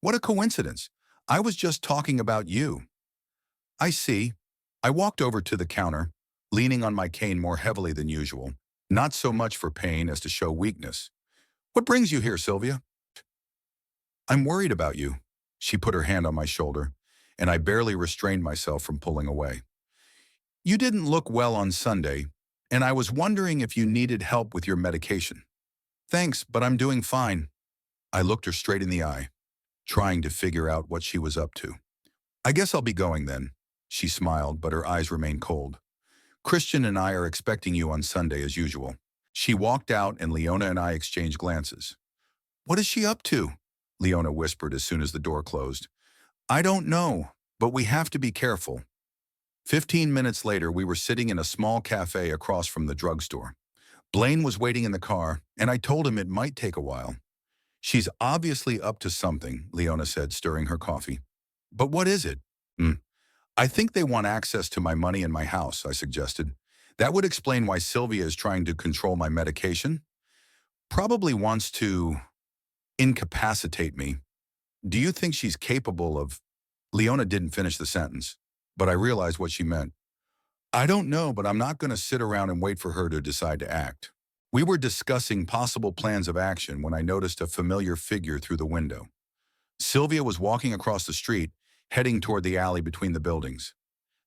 What a coincidence. I was just talking about you. I see. I walked over to the counter, leaning on my cane more heavily than usual, not so much for pain as to show weakness. What brings you here, Sylvia? I'm worried about you. She put her hand on my shoulder, and I barely restrained myself from pulling away. You didn't look well on Sunday, and I was wondering if you needed help with your medication. Thanks, but I'm doing fine. I looked her straight in the eye, trying to figure out what she was up to. I guess I'll be going then. She smiled, but her eyes remained cold. Christian and I are expecting you on Sunday as usual. She walked out and Leona and I exchanged glances. What is she up to? Leona whispered as soon as the door closed. I don't know, but we have to be careful. 15 minutes later, we were sitting in a small cafe across from the drugstore. Blaine was waiting in the car, and I told him it might take a while. She's obviously up to something, Leona said, stirring her coffee. But what is it? I think they want access to my money and my house, I suggested. That would explain why Sylvia is trying to control my medication. Probably wants to incapacitate me. Do you think she's capable of... Leona didn't finish the sentence, but I realized what she meant. I don't know, but I'm not going to sit around and wait for her to decide to act. We were discussing possible plans of action when I noticed a familiar figure through the window. Sylvia was walking across the street, heading toward the alley between the buildings.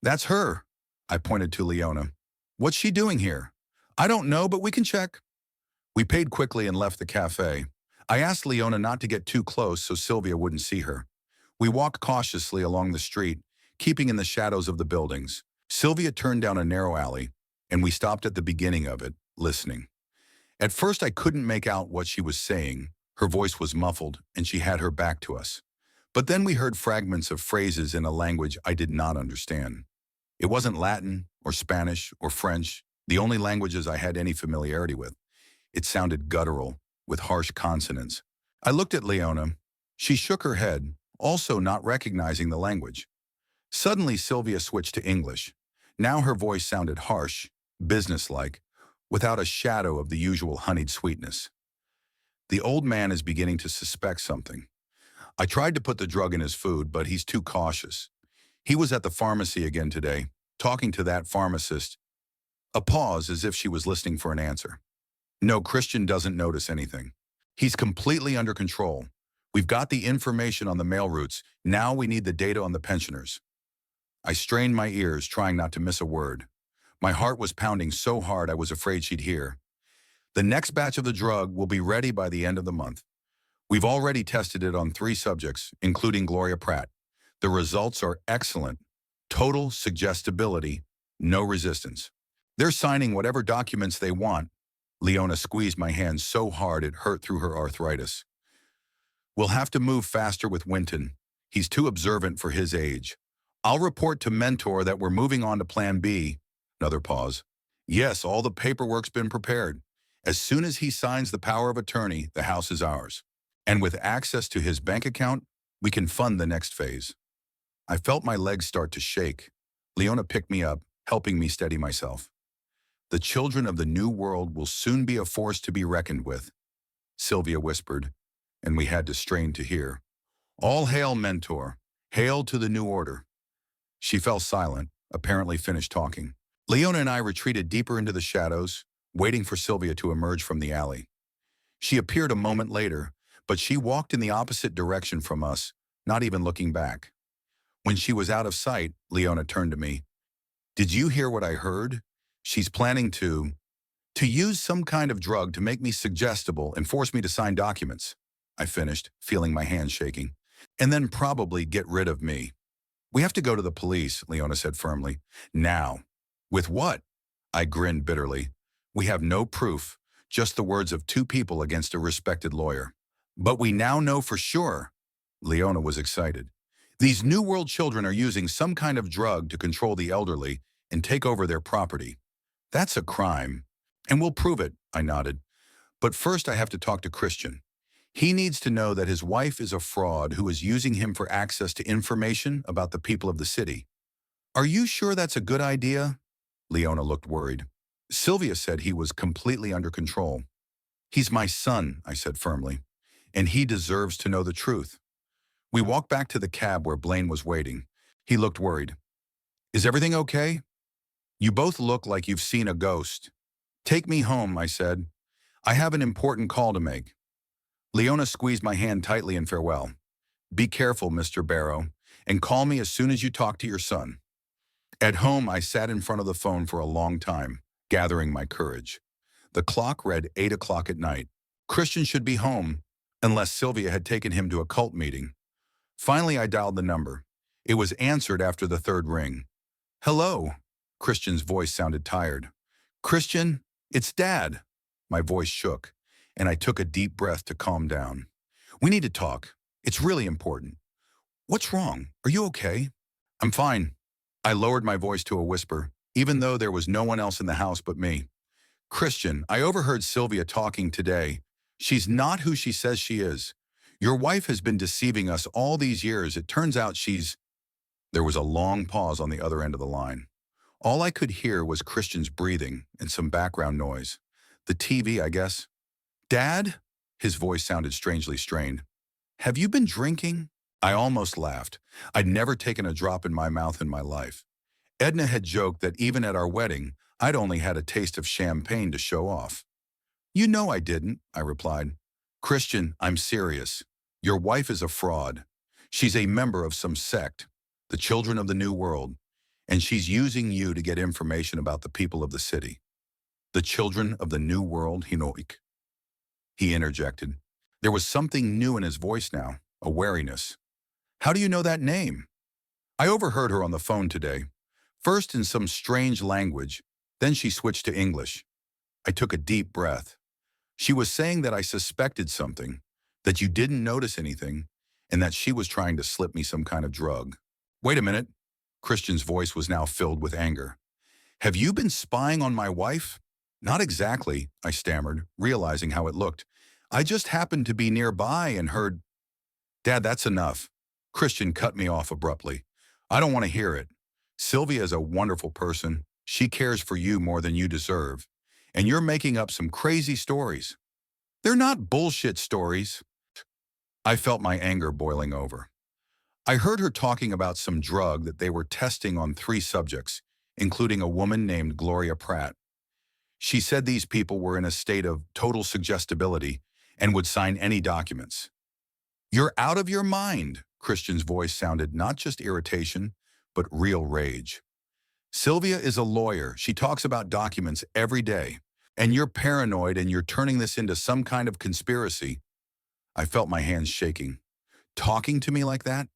That's her, I pointed to Leona. What's she doing here? I don't know, but we can check. We paid quickly and left the cafe. I asked Leona not to get too close so Sylvia wouldn't see her. We walked cautiously along the street, keeping in the shadows of the buildings. Sylvia turned down a narrow alley, and we stopped at the beginning of it, listening. At first, I couldn't make out what she was saying. Her voice was muffled, and she had her back to us. But then we heard fragments of phrases in a language I did not understand. It wasn't Latin or Spanish or French, the only languages I had any familiarity with. It sounded guttural, with harsh consonants. I looked at Leona. She shook her head, also not recognizing the language. Suddenly, Sylvia switched to English. Now her voice sounded harsh, businesslike, without a shadow of the usual honeyed sweetness. The old man is beginning to suspect something. I tried to put the drug in his food, but he's too cautious. He was at the pharmacy again today, talking to that pharmacist. A pause as if she was listening for an answer. No, Christian doesn't notice anything. He's completely under control. We've got the information on the mail routes. Now we need the data on the pensioners. I strained my ears, trying not to miss a word. My heart was pounding so hard I was afraid she'd hear. The next batch of the drug will be ready by the end of the month. We've already tested it on 3 subjects, including Gloria Pratt. The results are excellent. Total suggestibility, no resistance. They're signing whatever documents they want. Leona squeezed my hand so hard it hurt through her arthritis. We'll have to move faster with Winton. He's too observant for his age. I'll report to Mentor that we're moving on to Plan B. Another pause. Yes, all the paperwork's been prepared. As soon as he signs the power of attorney, the house is ours. And with access to his bank account, we can fund the next phase. I felt my legs start to shake. Leona picked me up, helping me steady myself. The children of the new world will soon be a force to be reckoned with, Sylvia whispered, and we had to strain to hear. All hail, Mentor. Hail to the new order. She fell silent, apparently finished talking. Leona and I retreated deeper into the shadows, waiting for Sylvia to emerge from the alley. She appeared a moment later, but she walked in the opposite direction from us, not even looking back. When she was out of sight, Leona turned to me. Did you hear what I heard? She's planning to use some kind of drug to make me suggestible and force me to sign documents. I finished, feeling my hands shaking. And then probably get rid of me. We have to go to the police, Leona said firmly. Now. With what? I grinned bitterly. We have no proof, just the words of 2 people against a respected lawyer. But we now know for sure. Leona was excited. These New World children are using some kind of drug to control the elderly and take over their property. That's a crime. And we'll prove it, I nodded. But first I have to talk to Christian. He needs to know that his wife is a fraud who is using him for access to information about the people of the city. Are you sure that's a good idea? Leona looked worried. Sylvia said he was completely under control. He's my son, I said firmly, and he deserves to know the truth. We walked back to the cab where Blaine was waiting. He looked worried. Is everything okay? You both look like you've seen a ghost. Take me home, I said. I have an important call to make. Leona squeezed my hand tightly in farewell. Be careful, Mr. Barrow, and call me as soon as you talk to your son. At home, I sat in front of the phone for a long time, gathering my courage. The clock read 8 o'clock at night. Christian should be home, unless Sylvia had taken him to a cult meeting. Finally, I dialed the number. It was answered after the 3rd ring. Hello. Christian's voice sounded tired. Christian, it's Dad. My voice shook, and I took a deep breath to calm down. We need to talk. It's really important. What's wrong? Are you okay? I'm fine. I lowered my voice to a whisper, even though there was no one else in the house but me. Christian, I overheard Sylvia talking today. She's not who she says she is. Your wife has been deceiving us all these years. It turns out she's... There was a long pause on the other end of the line. All I could hear was Christian's breathing and some background noise. The TV, I guess. Dad? His voice sounded strangely strained. Have you been drinking? I almost laughed. I'd never taken a drop in my mouth in my life. Edna had joked that even at our wedding, I'd only had a taste of champagne to show off. You know I didn't, I replied. Christian, I'm serious. Your wife is a fraud. She's a member of some sect, the Children of the New World, and she's using you to get information about the people of the city. The Children of the New World, Hinoik. He interjected. There was something new in his voice now, a wariness. How do you know that name? I overheard her on the phone today. First in some strange language, then she switched to English. I took a deep breath. She was saying that I suspected something, that you didn't notice anything, and that she was trying to slip me some kind of drug. Wait a minute. Christian's voice was now filled with anger. Have you been spying on my wife? Not exactly, I stammered, realizing how it looked. I just happened to be nearby and heard... Dad, that's enough. Christian cut me off abruptly. I don't want to hear it. Sylvia is a wonderful person. She cares for you more than you deserve. And you're making up some crazy stories. They're not bullshit stories. I felt my anger boiling over. I heard her talking about some drug that they were testing on 3 subjects, including a woman named Gloria Pratt. She said these people were in a state of total suggestibility, and would sign any documents. You're out of your mind, Christian's voice sounded not just irritation, but real rage. Sylvia is a lawyer. She talks about documents every day. And you're paranoid and you're turning this into some kind of conspiracy. I felt my hands shaking. Talking to me like that?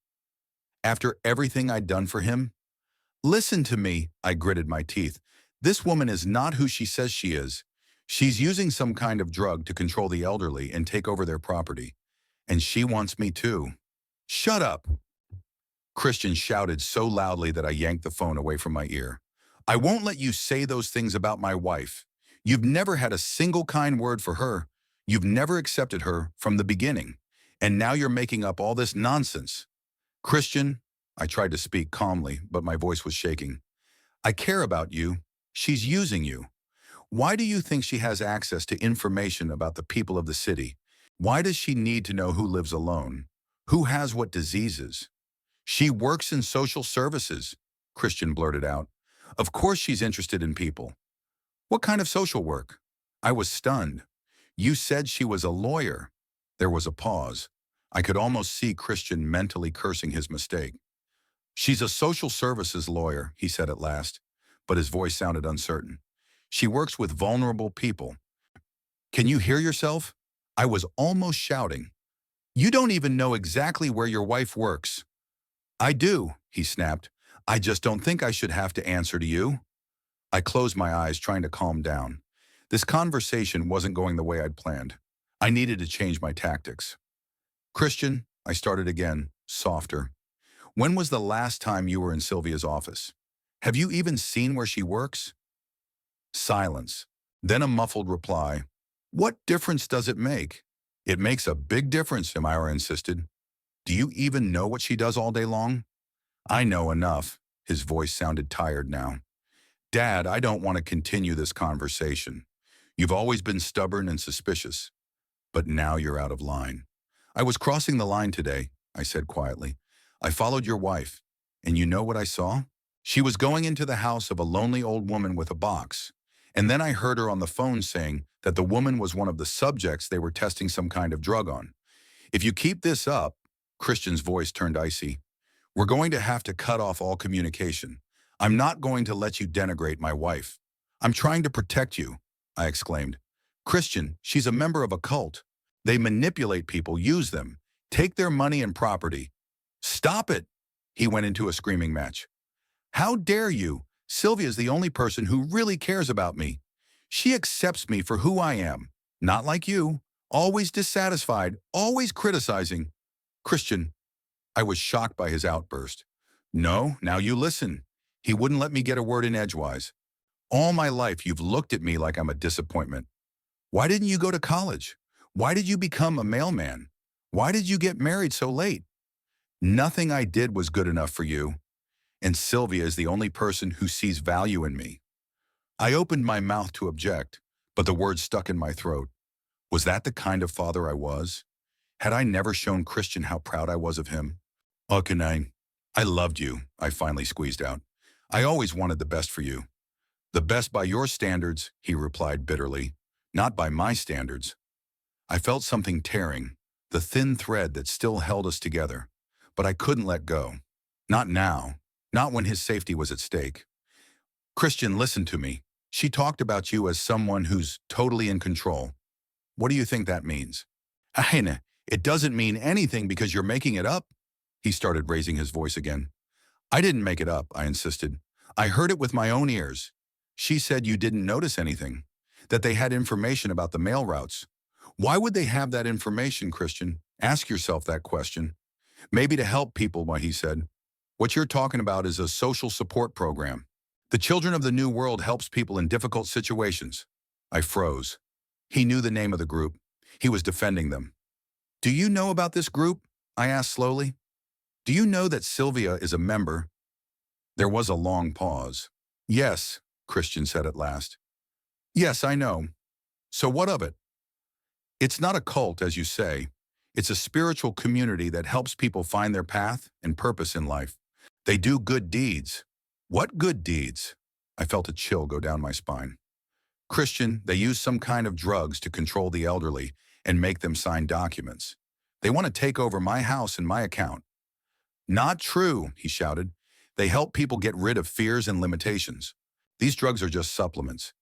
After everything I'd done for him? Listen to me, I gritted my teeth. This woman is not who she says she is. She's using some kind of drug to control the elderly and take over their property. And she wants me too. Shut up, Christian shouted so loudly that I yanked the phone away from my ear. I won't let you say those things about my wife. You've never had a single kind word for her. You've never accepted her from the beginning. And now you're making up all this nonsense. Christian, I tried to speak calmly, but my voice was shaking. I care about you. She's using you. Why do you think she has access to information about the people of the city? Why does she need to know who lives alone? Who has what diseases? She works in social services, Christian blurted out. Of course she's interested in people. What kind of social work? I was stunned. You said she was a lawyer. There was a pause. I could almost see Christian mentally cursing his mistake. She's a social services lawyer, he said at last, but his voice sounded uncertain. She works with vulnerable people. Can you hear yourself? I was almost shouting. You don't even know exactly where your wife works. I do, he snapped. I just don't think I should have to answer to you. I closed my eyes, trying to calm down. This conversation wasn't going the way I'd planned. I needed to change my tactics. Christian, I started again, softer. When was the last time you were in Sylvia's office? Have you even seen where she works? Silence. Then a muffled reply. What difference does it make? It makes a big difference, Amira insisted. Do you even know what she does all day long? I know enough. His voice sounded tired now. Dad, I don't want to continue this conversation. You've always been stubborn and suspicious. But now you're out of line. I was crossing the line today, I said quietly. I followed your wife. And you know what I saw? She was going into the house of a lonely old woman with a box. And then I heard her on the phone saying that the woman was one of the subjects they were testing some kind of drug on. If you keep this up, Christian's voice turned icy, we're going to have to cut off all communication. I'm not going to let you denigrate my wife. I'm trying to protect you, I exclaimed. Christian, she's a member of a cult. They manipulate people, use them, take their money and property. Stop it, he went into a screaming match. How dare you? Sylvia's the only person who really cares about me. She accepts me for who I am, not like you, always dissatisfied, always criticizing. Christian, I was shocked by his outburst. No, now you listen. He wouldn't let me get a word in edgewise. All my life you've looked at me like I'm a disappointment. Why didn't you go to college? Why did you become a mailman? Why did you get married so late? Nothing I did was good enough for you. And Sylvia is the only person who sees value in me. I opened my mouth to object, but the words stuck in my throat. Was that the kind of father I was? Had I never shown Christian how proud I was of him? Okanine, I loved you, I finally squeezed out. I always wanted the best for you. The best by your standards, he replied bitterly, not by my standards. I felt something tearing, the thin thread that still held us together, but I couldn't let go. Not now, not when his safety was at stake. Christian, listen to me. She talked about you as someone who's totally in control. What do you think that means? Ahina, it doesn't mean anything because you're making it up. He started raising his voice again. I didn't make it up, I insisted. I heard it with my own ears. She said you didn't notice anything, that they had information about the mail routes. Why would they have that information, Christian? Ask yourself that question. Maybe to help people, what he said. What you're talking about is a social support program. The Children of the New World helps people in difficult situations. I froze. He knew the name of the group. He was defending them. Do you know about this group? I asked slowly. Do you know that Sylvia is a member? There was a long pause. Yes, Christian said at last. Yes, I know. So what of it? It's not a cult, as you say. It's a spiritual community that helps people find their path and purpose in life. They do good deeds. What good deeds? I felt a chill go down my spine. Christian, they use some kind of drugs to control the elderly, and make them sign documents. They want to take over my house and my account. Not true, he shouted. They help people get rid of fears and limitations. These drugs are just supplements.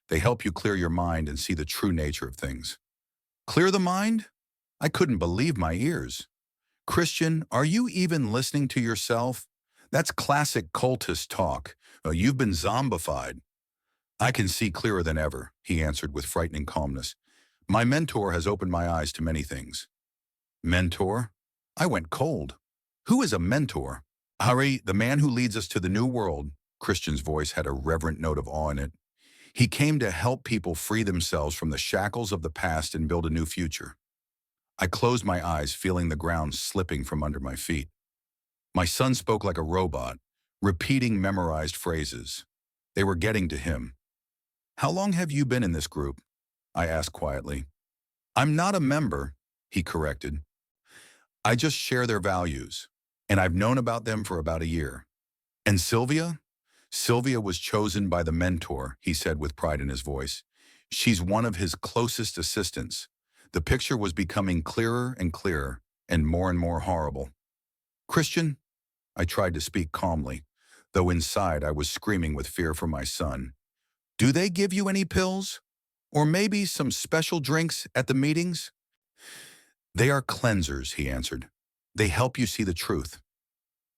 They help you clear your mind and see the true nature of things. Clear the mind? I couldn't believe my ears. Christian, are you even listening to yourself? That's classic cultist talk. You've been zombified. I can see clearer than ever, he answered with frightening calmness. My mentor has opened my eyes to many things. Mentor? I went cold. Who is a mentor? Hari, the man who leads us to the new world. Christian's voice had a reverent note of awe in it. He came to help people free themselves from the shackles of the past and build a new future. I closed my eyes, feeling the ground slipping from under my feet. My son spoke like a robot, repeating memorized phrases. They were getting to him. How long have you been in this group? I asked quietly. I'm not a member, he corrected. I just share their values, and I've known about them for about a year. And Sylvia? Sylvia was chosen by the mentor, he said with pride in his voice. She's one of his closest assistants. The picture was becoming clearer and clearer, and more horrible. Christian? I tried to speak calmly, though inside I was screaming with fear for my son. Do they give you any pills? Or maybe some special drinks at the meetings? They are cleansers, he answered. They help you see the truth.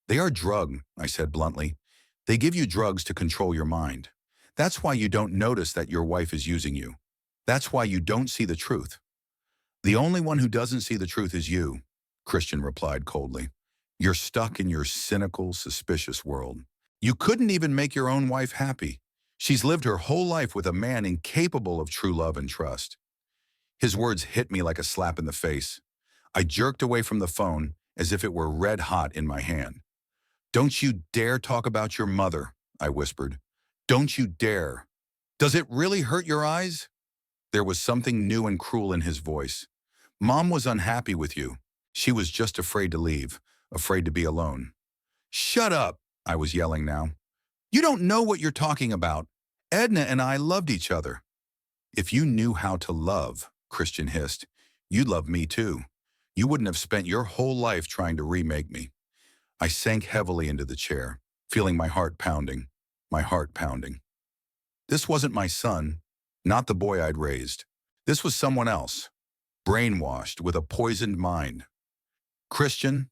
They are drug, I said bluntly. They give you drugs to control your mind. That's why you don't notice that your wife is using you. That's why you don't see the truth. The only one who doesn't see the truth is you, Christian replied coldly. You're stuck in your cynical, suspicious world. You couldn't even make your own wife happy. She's lived her whole life with a man incapable of true love and trust. His words hit me like a slap in the face. I jerked away from the phone as if it were red hot in my hand. Don't you dare talk about your mother, I whispered. Don't you dare. Does it really hurt your eyes? There was something new and cruel in his voice. Mom was unhappy with you. She was just afraid to leave, afraid to be alone. Shut up, I was yelling now. You don't know what you're talking about. Edna and I loved each other. If you knew how to love, Christian hissed, you'd love me too. You wouldn't have spent your whole life trying to remake me. I sank heavily into the chair, feeling my heart pounding. This wasn't my son, not the boy I'd raised. This was someone else, brainwashed with a poisoned mind. Christian,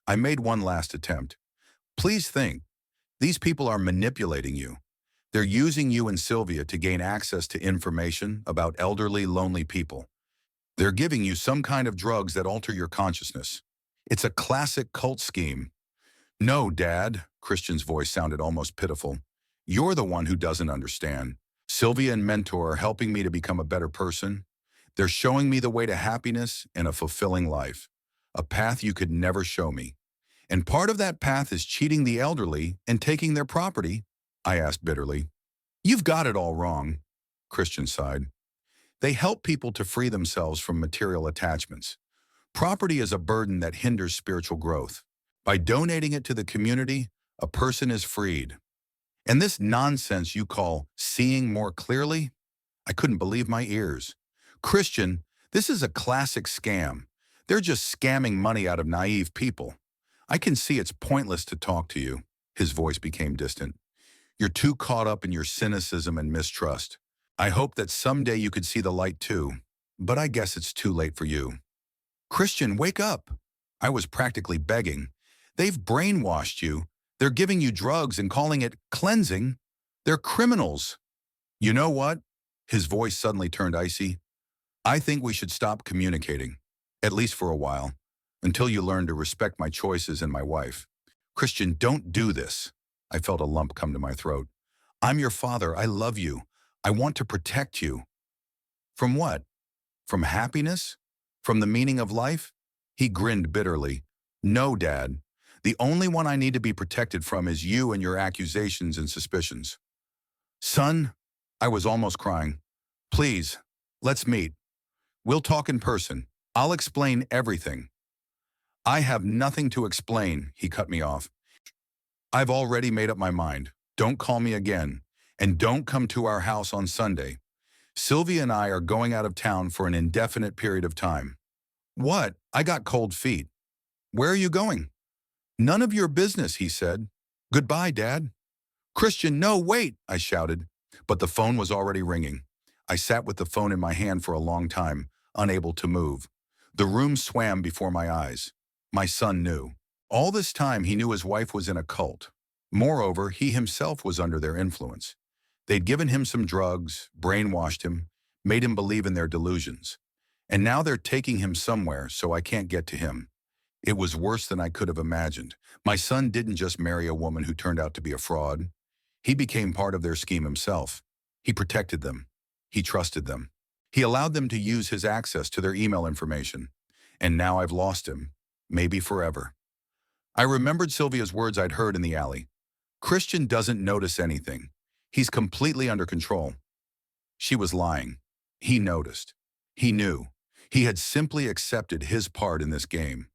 I made one last attempt. Please think, these people are manipulating you. They're using you and Sylvia to gain access to information about elderly, lonely people. They're giving you some kind of drugs that alter your consciousness. It's a classic cult scheme. No, Dad, Christian's voice sounded almost pitiful. You're the one who doesn't understand. Sylvia and Mentor are helping me to become a better person. They're showing me the way to happiness and a fulfilling life, a path you could never show me. And part of that path is cheating the elderly and taking their property, I asked bitterly. You've got it all wrong, Christian sighed. They help people to free themselves from material attachments. Property is a burden that hinders spiritual growth. By donating it to the community, a person is freed. And this nonsense you call seeing more clearly? I couldn't believe my ears. Christian, this is a classic scam. They're just scamming money out of naive people. I can see it's pointless to talk to you. His voice became distant. You're too caught up in your cynicism and mistrust. I hope that someday you could see the light too, but I guess it's too late for you. Christian, wake up. I was practically begging. They've brainwashed you. They're giving you drugs and calling it cleansing. They're criminals. You know what? His voice suddenly turned icy. I think we should stop communicating, at least for a while, until you learn to respect my choices and my wife. Christian, don't do this. I felt a lump come to my throat. I'm your father. I love you. I want to protect you. From what? From happiness? From the meaning of life? He grinned bitterly. No, Dad. The only one I need to be protected from is you and your accusations and suspicions. Son, I was almost crying. Please, let's meet. We'll talk in person. I'll explain everything. I have nothing to explain, he cut me off. I've already made up my mind. Don't call me again. And don't come to our house on Sunday. Sylvia and I are going out of town for an indefinite period of time. What? I got cold feet. Where are you going? None of your business, he said. Goodbye, Dad. Christian, no, wait, I shouted. But the phone was already ringing. I sat with the phone in my hand for a long time, unable to move. The room swam before my eyes. My son knew. All this time he knew his wife was in a cult. Moreover, he himself was under their influence. They'd given him some drugs, brainwashed him, made him believe in their delusions. And now they're taking him somewhere so I can't get to him. It was worse than I could have imagined. My son didn't just marry a woman who turned out to be a fraud. He became part of their scheme himself. He protected them. He trusted them. He allowed them to use his access to their email information. And now I've lost him, maybe forever. I remembered Sylvia's words I'd heard in the alley. Christian doesn't notice anything. He's completely under control. She was lying. He noticed. He knew. He had simply accepted his part in this game.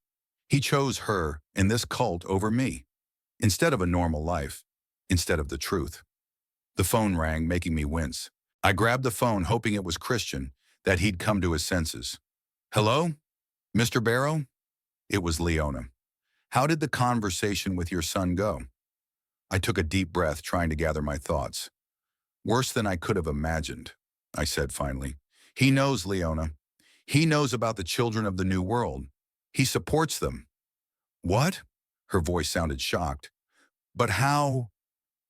He chose her and this cult over me, instead of a normal life, instead of the truth. The phone rang, making me wince. I grabbed the phone, hoping it was Christian, that he'd come to his senses. Hello? Mr. Barrow? It was Leona. How did the conversation with your son go? I took a deep breath, trying to gather my thoughts. Worse than I could have imagined, I said finally. He knows, Leona. He knows about the children of the New World. He supports them. What? Her voice sounded shocked. But how?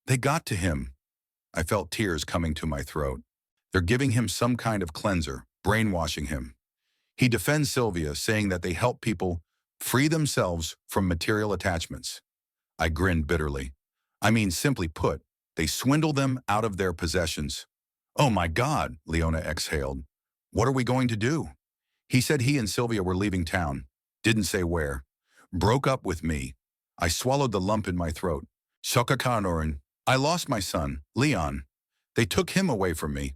They got to him. I felt tears coming to my throat. They're giving him some kind of cleanser, brainwashing him. He defends Sylvia, saying that they help people free themselves from material attachments. I grinned bitterly. I mean, simply put, they swindle them out of their possessions. Oh my God, Leona exhaled. What are we going to do? He said he and Sylvia were leaving town. Didn't say where. Broke up with me. I swallowed the lump in my throat. Shokakanorin. I lost my son, Leon. They took him away from me.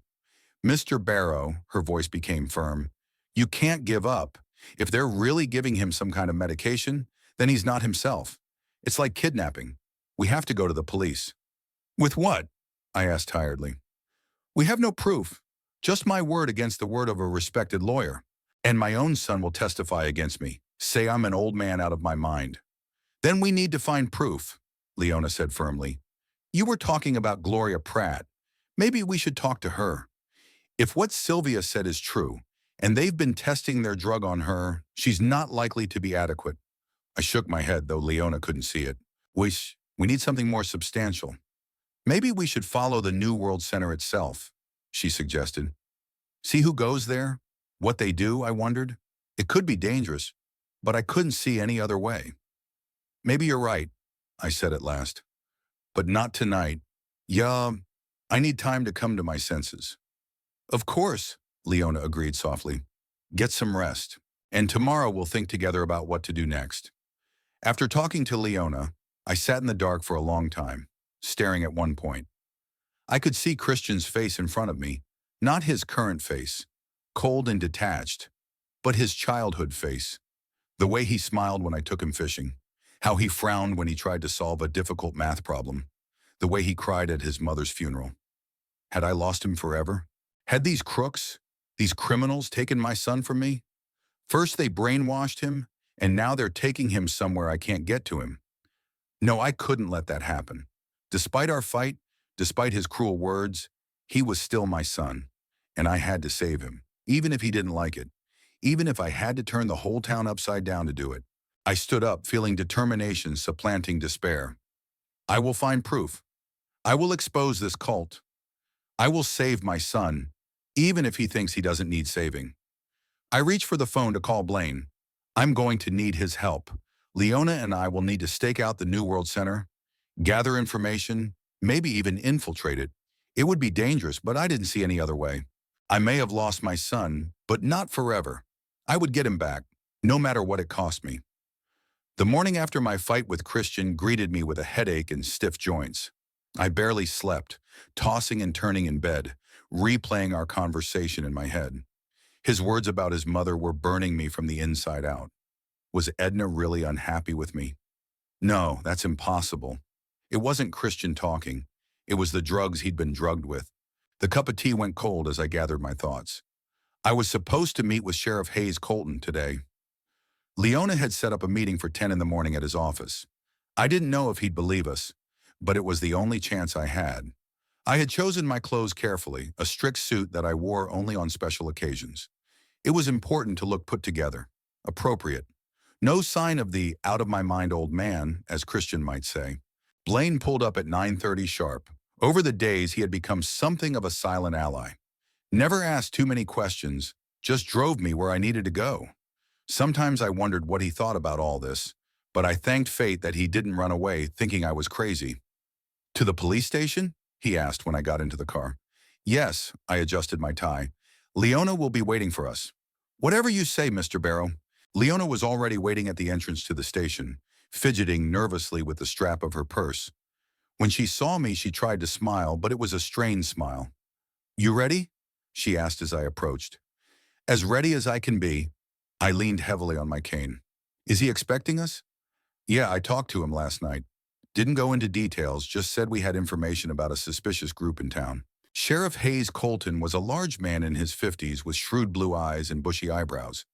Mr. Barrow, her voice became firm. You can't give up. If they're really giving him some kind of medication, then he's not himself. It's like kidnapping. We have to go to the police. With what? I asked tiredly. We have no proof. Just my word against the word of a respected lawyer. And my own son will testify against me. Say I'm an old man out of my mind. Then we need to find proof, Leona said firmly. You were talking about Gloria Pratt. Maybe we should talk to her. If what Sylvia said is true, and they've been testing their drug on her, she's not likely to be adequate. I shook my head, though Leona couldn't see it. We need something more substantial. Maybe we should follow the New World Center itself, she suggested. See who goes there? What they do, I wondered. It could be dangerous, but I couldn't see any other way. Maybe you're right, I said at last. But not tonight. Yeah, I need time to come to my senses. Of course, Leona agreed softly. Get some rest, and tomorrow we'll think together about what to do next. After talking to Leona, I sat in the dark for a long time, staring at one point. I could see Christian's face in front of me, not his current face, cold and detached, but his childhood face. The way he smiled when I took him fishing, how he frowned when he tried to solve a difficult math problem, the way he cried at his mother's funeral. Had I lost him forever? Had these crooks, these criminals, taken my son from me? First they brainwashed him, and now they're taking him somewhere I can't get to him. No, I couldn't let that happen. Despite our fight, despite his cruel words, he was still my son, and I had to save him, even if he didn't like it, even if I had to turn the whole town upside down to do it. I stood up, feeling determination supplanting despair. I will find proof. I will expose this cult. I will save my son, even if he thinks he doesn't need saving. I reached for the phone to call Blaine. I'm going to need his help. Leona and I will need to stake out the New World Center, gather information, maybe even infiltrate it. It would be dangerous, but I didn't see any other way. I may have lost my son, but not forever. I would get him back, no matter what it cost me. The morning after my fight with Christian greeted me with a headache and stiff joints. I barely slept, tossing and turning in bed, replaying our conversation in my head. His words about his mother were burning me from the inside out. Was Edna really unhappy with me? No, that's impossible. It wasn't Christian talking. It was the drugs he'd been drugged with. The cup of tea went cold as I gathered my thoughts. I was supposed to meet with Sheriff Hayes Colton today. Leona had set up a meeting for 10 in the morning at his office. I didn't know if he'd believe us, but it was the only chance I had. I had chosen my clothes carefully, a strict suit that I wore only on special occasions. It was important to look put together, appropriate. No sign of the out-of-my-mind old man, as Christian might say. Blaine pulled up at 9:30 sharp. Over the days, he had become something of a silent ally. Never asked too many questions, just drove me where I needed to go. Sometimes I wondered what he thought about all this, but I thanked fate that he didn't run away thinking I was crazy. "To the police station?" he asked when I got into the car. "Yes," I adjusted my tie. "Leona will be waiting for us." "Whatever you say, Mr. Barrow." Leona was already waiting at the entrance to the station, fidgeting nervously with the strap of her purse. When she saw me, she tried to smile, but it was a strained smile. "You ready?" she asked as I approached. "As ready as I can be." I leaned heavily on my cane. "Is he expecting us?" "Yeah, I talked to him last night. Didn't go into details, just said we had information about a suspicious group in town." Sheriff Hayes Colton was a large man in his 50s with shrewd blue eyes and bushy eyebrows.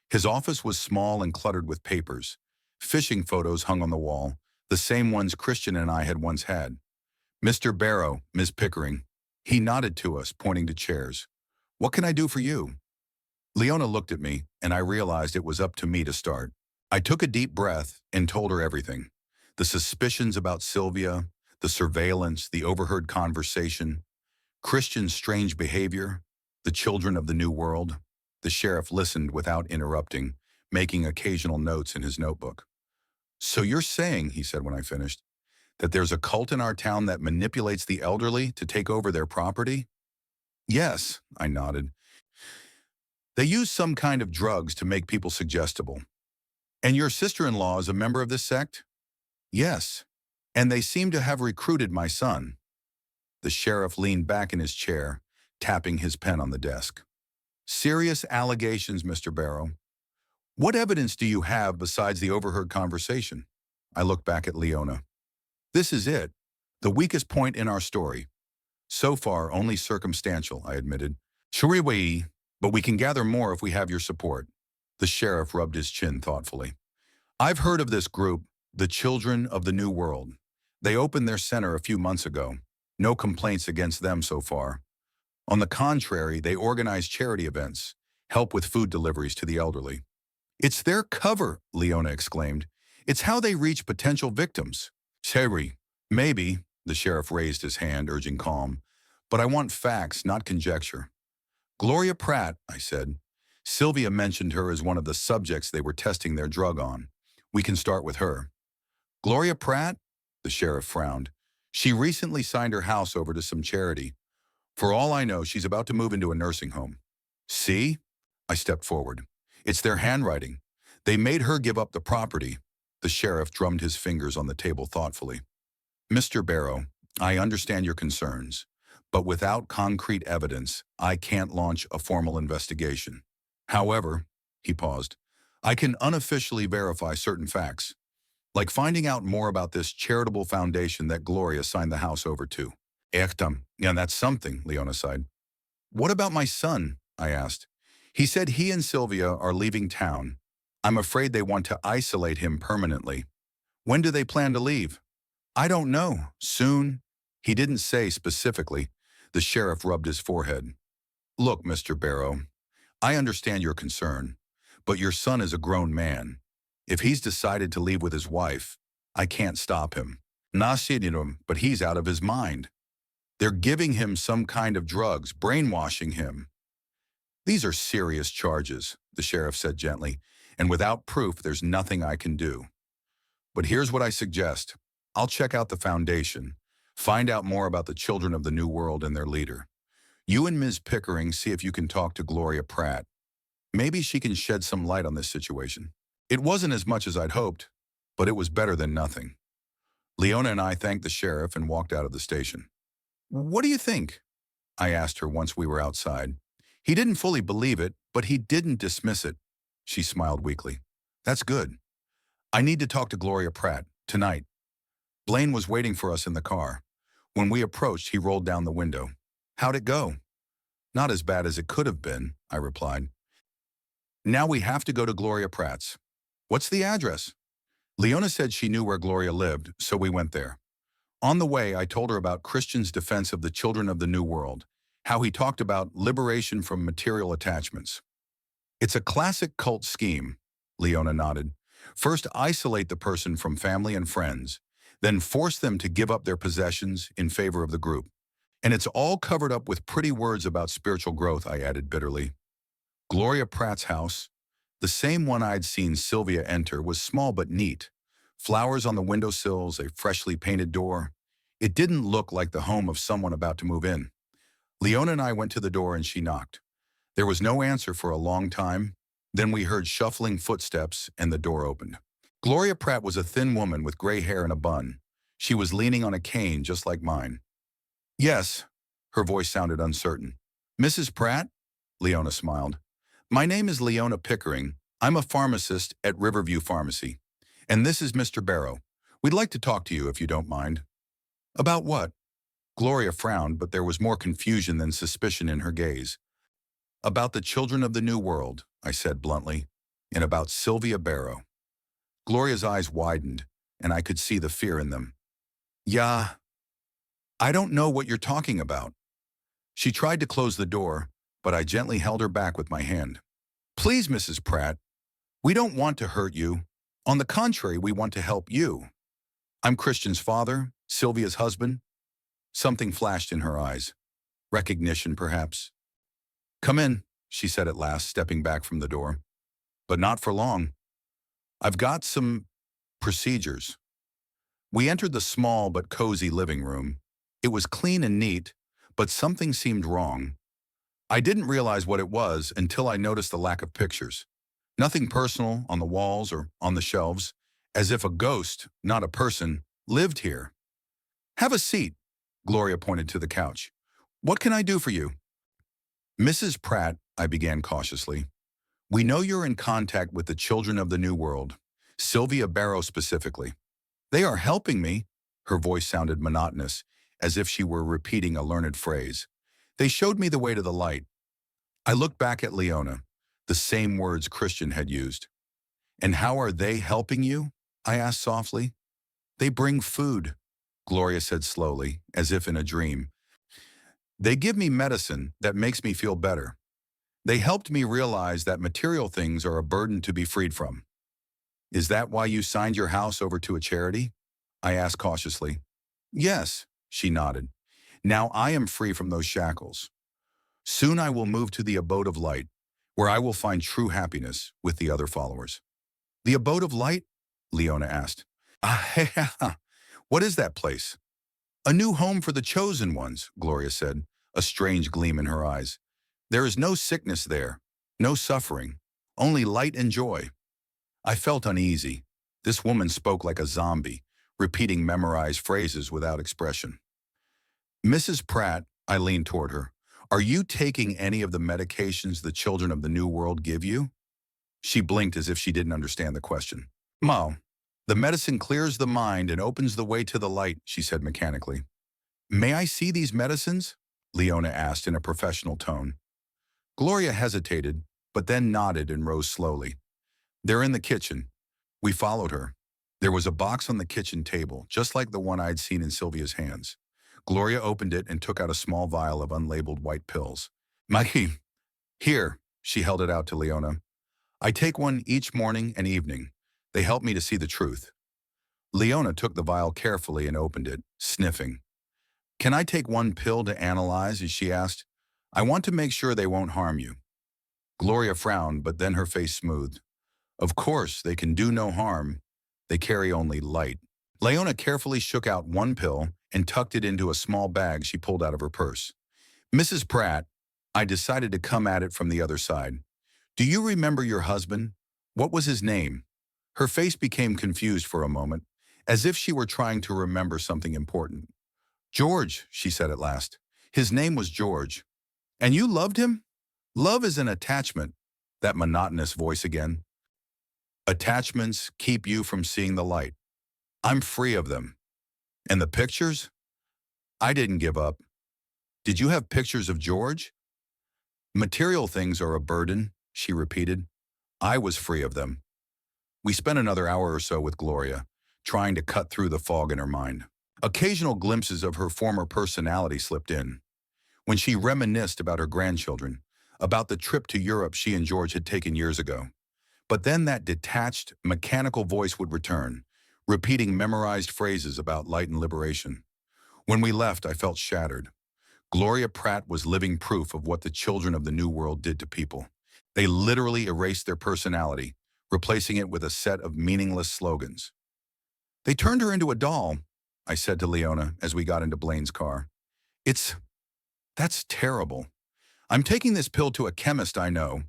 His office was small and cluttered with papers. Fishing photos hung on the wall, the same ones Christian and I had once had. "Mr. Barrow, Ms. Pickering." He nodded to us, pointing to chairs. "What can I do for you?" Leona looked at me, and I realized it was up to me to start. I took a deep breath and told her everything. The suspicions about Sylvia, the surveillance, the overheard conversation, Christian's strange behavior, the children of the New World. The sheriff listened without interrupting, making occasional notes in his notebook. "So you're saying," he said when I finished, "that there's a cult in our town that manipulates the elderly to take over their property?" "Yes," I nodded. "They use some kind of drugs to make people suggestible." "And your sister-in-law is a member of this sect?" "Yes. And they seem to have recruited my son." The sheriff leaned back in his chair, tapping his pen on the desk. "Serious allegations, Mr. Barrow. What evidence do you have besides the overheard conversation?" I looked back at Leona. "This is it, the weakest point in our story. So far, only circumstantial," I admitted. "Sure, but we can gather more if we have your support." The sheriff rubbed his chin thoughtfully. "I've heard of this group, the Children of the New World. They opened their center a few months ago. No complaints against them so far. On the contrary, they organize charity events, help with food deliveries to the elderly." "It's their cover," Leona exclaimed. "It's how they reach potential victims." "Sherry, maybe," the sheriff raised his hand, urging calm. "But I want facts, not conjecture." "Gloria Pratt," I said. "Sylvia mentioned her as one of the subjects they were testing their drug on. We can start with her." "Gloria Pratt?" The sheriff frowned. "She recently signed her house over to some charity. For all I know, she's about to move into a nursing home." "See?" I stepped forward. "It's their handwriting. They made her give up the property." The sheriff drummed his fingers on the table thoughtfully. "Mr. Barrow, I understand your concerns, but without concrete evidence, I can't launch a formal investigation. However," he paused, "I can unofficially verify certain facts, like finding out more about this charitable foundation that Gloria signed the house over to." Yeah, that's something," Leona sighed. "What about my son?" I asked. "He said he and Sylvia are leaving town. I'm afraid they want to isolate him permanently. When do they plan to leave?" "I don't know. Soon." He didn't say specifically. The sheriff rubbed his forehead. "Look, Mr. Barrow, I understand your concern, but your son is a grown man. If he's decided to leave with his wife, I can't stop him. Not seeing him, but he's out of his mind. They're giving him some kind of drugs, brainwashing him." "These are serious charges," the sheriff said gently, "and without proof, there's nothing I can do. But here's what I suggest. I'll check out the foundation, find out more about the Children of the New World and their leader. You and Ms. Pickering see if you can talk to Gloria Pratt. Maybe she can shed some light on this situation." It wasn't as much as I'd hoped, but it was better than nothing. Leona and I thanked the sheriff and walked out of the station. "What do you think?" I asked her once we were outside. He didn't fully believe it, but he didn't dismiss it. She smiled weakly. "That's good. I need to talk to Gloria Pratt, tonight." Blaine was waiting for us in the car. When we approached, he rolled down the window. How'd it go? Not as bad as it could have been, I replied. Now we have to go to Gloria Pratt's. What's the address? Leona said she knew where Gloria lived, so we went there. On the way, I told her about Christian's defense of the children of the New World, how he talked about liberation from material attachments. It's a classic cult scheme, Leona nodded. First, isolate the person from family and friends, then force them to give up their possessions in favor of the group. And it's all covered up with pretty words about spiritual growth, I added bitterly. Gloria Pratt's house, the same one I'd seen Sylvia enter, was small but neat. Flowers on the windowsills, a freshly painted door. It didn't look like the home of someone about to move in. Leona and I went to the door and she knocked. There was no answer for a long time. Then we heard shuffling footsteps and the door opened. Gloria Pratt was a thin woman with gray hair and a bun. She was leaning on a cane just like mine. Yes, her voice sounded uncertain. Mrs. Pratt? Leona smiled. My name is Leona Pickering. I'm a pharmacist at Riverview Pharmacy. And this is Mr. Barrow. We'd like to talk to you if you don't mind. About what? Gloria frowned, but there was more confusion than suspicion in her gaze. About the children of the New World, I said bluntly, and about Sylvia Barrow. Gloria's eyes widened, and I could see the fear in them. Yeah, I don't know what you're talking about. She tried to close the door, but I gently held her back with my hand. Please, Mrs. Pratt, we don't want to hurt you. On the contrary, we want to help you. I'm Christian's father, Sylvia's husband. Something flashed in her eyes. Recognition, perhaps. Come in, she said at last, stepping back from the door. But not for long. I've got some procedures. We entered the small but cozy living room. It was clean and neat, but something seemed wrong. I didn't realize what it was until I noticed the lack of pictures. Nothing personal on the walls or on the shelves, as if a ghost, not a person, lived here. Have a seat, Gloria pointed to the couch. What can I do for you? Mrs. Pratt, I began cautiously. We know you're in contact with the children of the New World, Sylvia Barrow specifically. They are helping me. Her voice sounded monotonous, as if she were repeating a learned phrase. They showed me the way to the light. I looked back at Leona, the same words Christian had used. And how are they helping you? I asked softly. They bring food, Gloria said slowly, as if in a dream. They give me medicine that makes me feel better. They helped me realize that material things are a burden to be freed from. Is that why you signed your house over to a charity? I asked cautiously. Yes, she nodded. Now I am free from those shackles. Soon I will move to the abode of light, where I will find true happiness with the other followers. The abode of light? Leona asked. What is that place? A new home for the chosen ones, Gloria said, a strange gleam in her eyes. There is no sickness there, no suffering, only light and joy. I felt uneasy. This woman spoke like a zombie, repeating memorized phrases without expression. Mrs. Pratt, I leaned toward her. Are you taking any of the medications the children of the New World give you? She blinked as if she didn't understand the question. Ma, the medicine clears the mind and opens the way to the light, she said mechanically. May I see these medicines? Leona asked in a professional tone. Gloria hesitated, but then nodded and rose slowly. They're in the kitchen. We followed her. There was a box on the kitchen table, just like the one I'd seen in Sylvia's hands. Gloria opened it and took out a small vial of unlabeled white pills. Maggie, here, she held it out to Leona. I take one each morning and evening. They help me to see the truth. Leona took the vial carefully and opened it, sniffing. Can I take one pill to analyze? She asked. I want to make sure they won't harm you. Gloria frowned, but then her face smoothed. Of course, they can do no harm. They carry only light. Leona carefully shook out one pill and tucked it into a small bag she pulled out of her purse. Mrs. Pratt, I decided to come at it from the other side. Do you remember your husband? What was his name? Her face became confused for a moment, as if she were trying to remember something important. George, she said at last. His name was George. And you loved him? Love is an attachment. That monotonous voice again. Attachments keep you from seeing the light. I'm free of them. And the pictures? I didn't give up. Did you have pictures of George? Material things are a burden, she repeated. I was free of them. We spent another hour or so with Gloria, trying to cut through the fog in her mind. Occasional glimpses of her former personality slipped in. When she reminisced about her grandchildren, about the trip to Europe she and George had taken years ago. But then that detached, mechanical voice would return, repeating memorized phrases about light and liberation. When we left, I felt shattered. Gloria Pratt was living proof of what the children of the New World did to people. They literally erased their personality, replacing it with a set of meaningless slogans. They turned her into a doll, I said to Leona as we got into Blaine's car. That's terrible. I'm taking this pill to a chemist I know.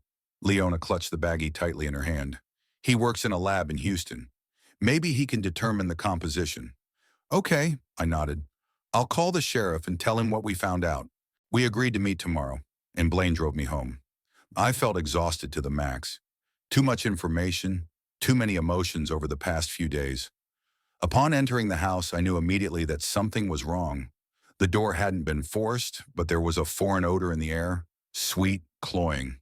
Leona clutched the baggie tightly in her hand. He works in a lab in Houston. Maybe he can determine the composition. Okay, I nodded. I'll call the sheriff and tell him what we found out. We agreed to meet tomorrow, and Blaine drove me home. I felt exhausted to the max. Too much information, too many emotions over the past few days. Upon entering the house, I knew immediately that something was wrong. The door hadn't been forced, but there was a foreign odor in the air, sweet, cloying.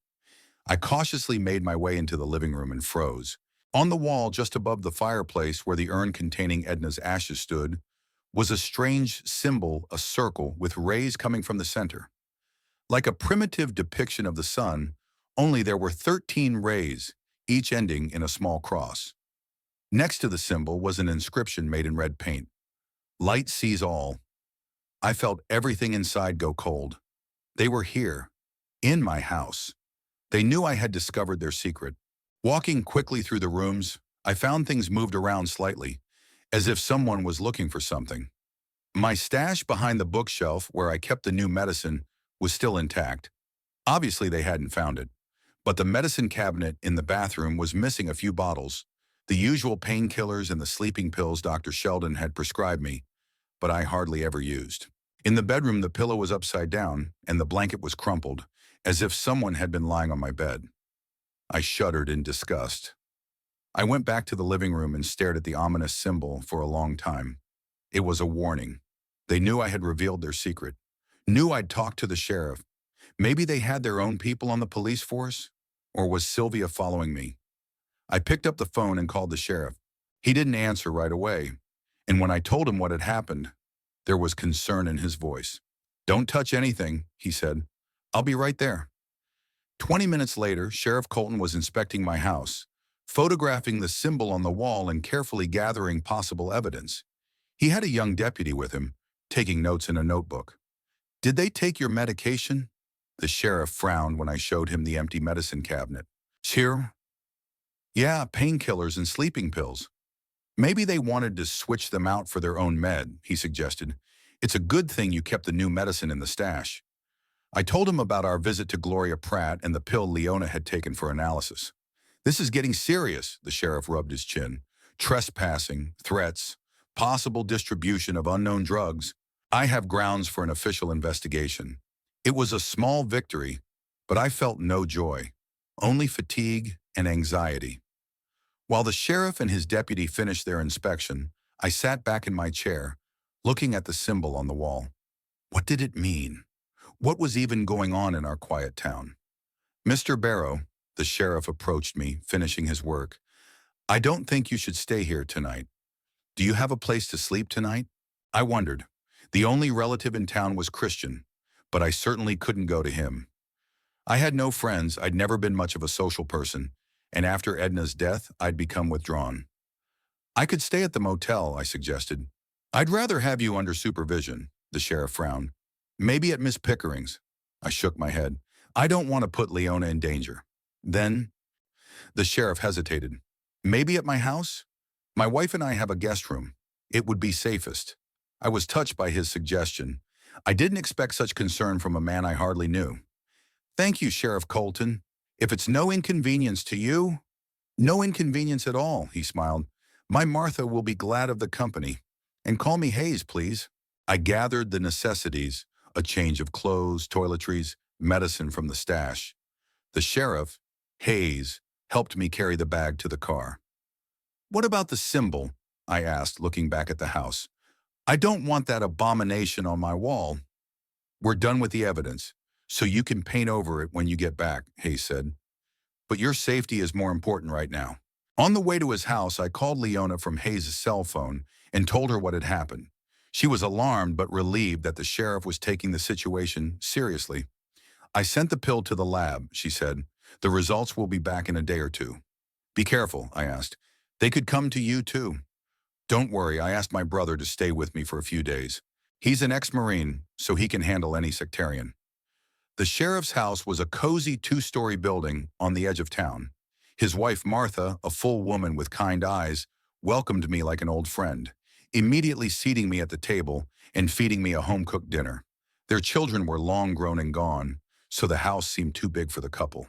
I cautiously made my way into the living room and froze. On the wall just above the fireplace where the urn containing Edna's ashes stood was a strange symbol, a circle with rays coming from the center. Like a primitive depiction of the sun, only there were 13 rays, each ending in a small cross. Next to the symbol was an inscription made in red paint. Light sees all. I felt everything inside go cold. They were here, in my house. They knew I had discovered their secret. Walking quickly through the rooms, I found things moved around slightly, as if someone was looking for something. My stash behind the bookshelf where I kept the new medicine was still intact. Obviously, they hadn't found it. But the medicine cabinet in the bathroom was missing a few bottles, the usual painkillers and the sleeping pills Dr. Sheldon had prescribed me, but I hardly ever used. In the bedroom, the pillow was upside down and the blanket was crumpled, as if someone had been lying on my bed. I shuddered in disgust. I went back to the living room and stared at the ominous symbol for a long time. It was a warning. They knew I had revealed their secret, knew I'd talked to the sheriff. Maybe they had their own people on the police force? Or was Sylvia following me? I picked up the phone and called the sheriff. He didn't answer right away, and when I told him what had happened, there was concern in his voice. "Don't touch anything," he said. "I'll be right there." 20 minutes later, Sheriff Colton was inspecting my house, photographing the symbol on the wall and carefully gathering possible evidence. He had a young deputy with him, taking notes in a notebook. "Did they take your medication?" The sheriff frowned when I showed him the empty medicine cabinet. "Here?" "Yeah, painkillers and sleeping pills." "Maybe they wanted to switch them out for their own med," he suggested. "It's a good thing you kept the new medicine in the stash." I told him about our visit to Gloria Pratt and the pill Leona had taken for analysis. "This is getting serious," the sheriff rubbed his chin. "Trespassing, threats, possible distribution of unknown drugs. I have grounds for an official investigation." It was a small victory, but I felt no joy, only fatigue and anxiety. While the sheriff and his deputy finished their inspection, I sat back in my chair, looking at the symbol on the wall. What did it mean? What was even going on in our quiet town? "Mr. Barrow," the sheriff approached me, finishing his work. "I don't think you should stay here tonight. Do you have a place to sleep tonight?" I wondered. The only relative in town was Christian, but I certainly couldn't go to him. I had no friends, I'd never been much of a social person, and after Edna's death, I'd become withdrawn. "I could stay at the motel," I suggested. "I'd rather have you under supervision," the sheriff frowned. "Maybe at Miss Pickering's." I shook my head. "I don't want to put Leona in danger." "Then?" The sheriff hesitated. "Maybe at my house? My wife and I have a guest room. It would be safest." I was touched by his suggestion. I didn't expect such concern from a man I hardly knew. "Thank you, Sheriff Colton. If it's no inconvenience to you—" "No inconvenience at all," he smiled. "My Martha will be glad of the company. And call me Hayes, please." I gathered the necessities, a change of clothes, toiletries, medicine from the stash. The sheriff, Hayes, helped me carry the bag to the car. "What about the symbol?" I asked, looking back at the house. "I don't want that abomination on my wall." We're done with the evidence, so you can paint over it when you get back, Hayes said. But your safety is more important right now. On the way to his house, I called Leona from Hayes' cell phone and told her what had happened. She was alarmed but relieved that the sheriff was taking the situation seriously. I sent the pill to the lab, she said. The results will be back in a day or two. Be careful, I asked. They could come to you too. Don't worry, I asked my brother to stay with me for a few days. He's an ex-Marine, so he can handle any sectarian. The sheriff's house was a cozy two-story building on the edge of town. His wife, Martha, a full woman with kind eyes, welcomed me like an old friend, immediately seating me at the table and feeding me a home-cooked dinner. Their children were long grown and gone, so the house seemed too big for the couple.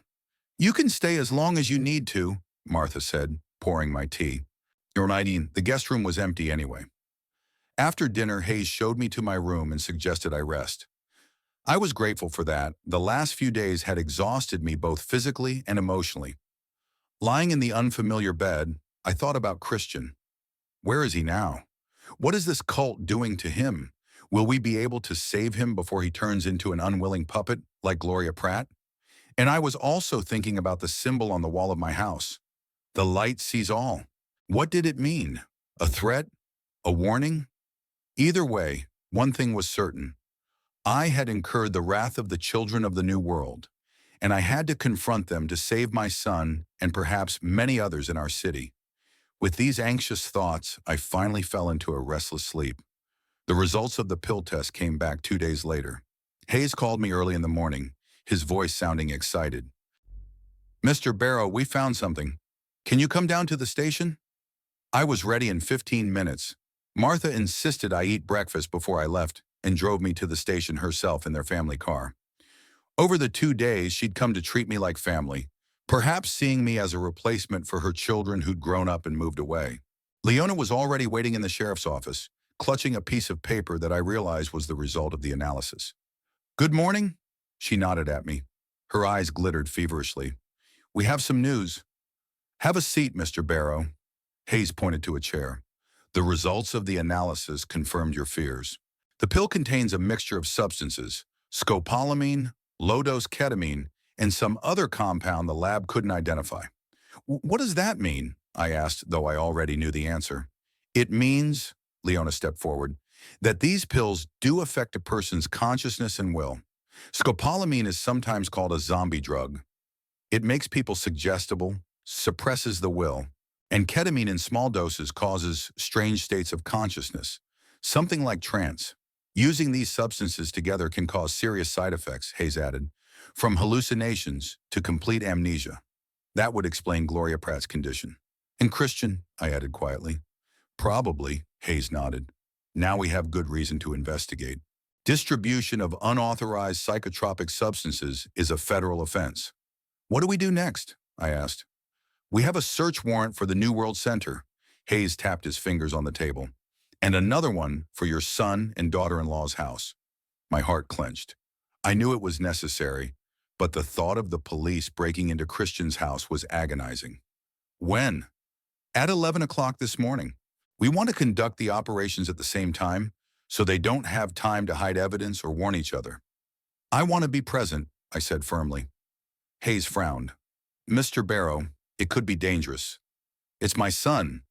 You can stay as long as you need to, Martha said, pouring my tea. The guest room was empty anyway. After dinner, Hayes showed me to my room and suggested I rest. I was grateful for that. The last few days had exhausted me both physically and emotionally. Lying in the unfamiliar bed, I thought about Christian. Where is he now? What is this cult doing to him? Will we be able to save him before he turns into an unwilling puppet like Gloria Pratt? And I was also thinking about the symbol on the wall of my house. The light sees all. What did it mean? A threat? A warning? Either way, one thing was certain. I had incurred the wrath of the children of the New World, and I had to confront them to save my son and perhaps many others in our city. With these anxious thoughts, I finally fell into a restless sleep. The results of the pill test came back 2 days later. Hayes called me early in the morning, his voice sounding excited. Mr. Barrow, we found something. Can you come down to the station? I was ready in 15 minutes. Martha insisted I eat breakfast before I left and drove me to the station herself in their family car. Over the 2 days, she'd come to treat me like family, perhaps seeing me as a replacement for her children who'd grown up and moved away. Leona was already waiting in the sheriff's office, clutching a piece of paper that I realized was the result of the analysis. Good morning, she nodded at me. Her eyes glittered feverishly. We have some news. Have a seat, Mr. Barrow. Hayes pointed to a chair. The results of the analysis confirmed your fears. The pill contains a mixture of substances, scopolamine, low-dose ketamine, and some other compound the lab couldn't identify. What does that mean? I asked, though I already knew the answer. It means, Leona stepped forward, that these pills do affect a person's consciousness and will. Scopolamine is sometimes called a zombie drug. It makes people suggestible, suppresses the will, and ketamine in small doses causes strange states of consciousness, something like trance. Using these substances together can cause serious side effects, Hayes added, from hallucinations to complete amnesia. That would explain Gloria Pratt's condition. And Christian, I added quietly. Probably, Hayes nodded. Now we have good reason to investigate. Distribution of unauthorized psychotropic substances is a federal offense. What do we do next? I asked. We have a search warrant for the New World Center. Hayes tapped his fingers on the table. And another one for your son and daughter-in-law's house. My heart clenched. I knew it was necessary, but the thought of the police breaking into Christian's house was agonizing. When? At 11 o'clock this morning. We want to conduct the operations at the same time, so they don't have time to hide evidence or warn each other. I want to be present, I said firmly. Hayes frowned. Mr. Barrow, it could be dangerous. It's my son.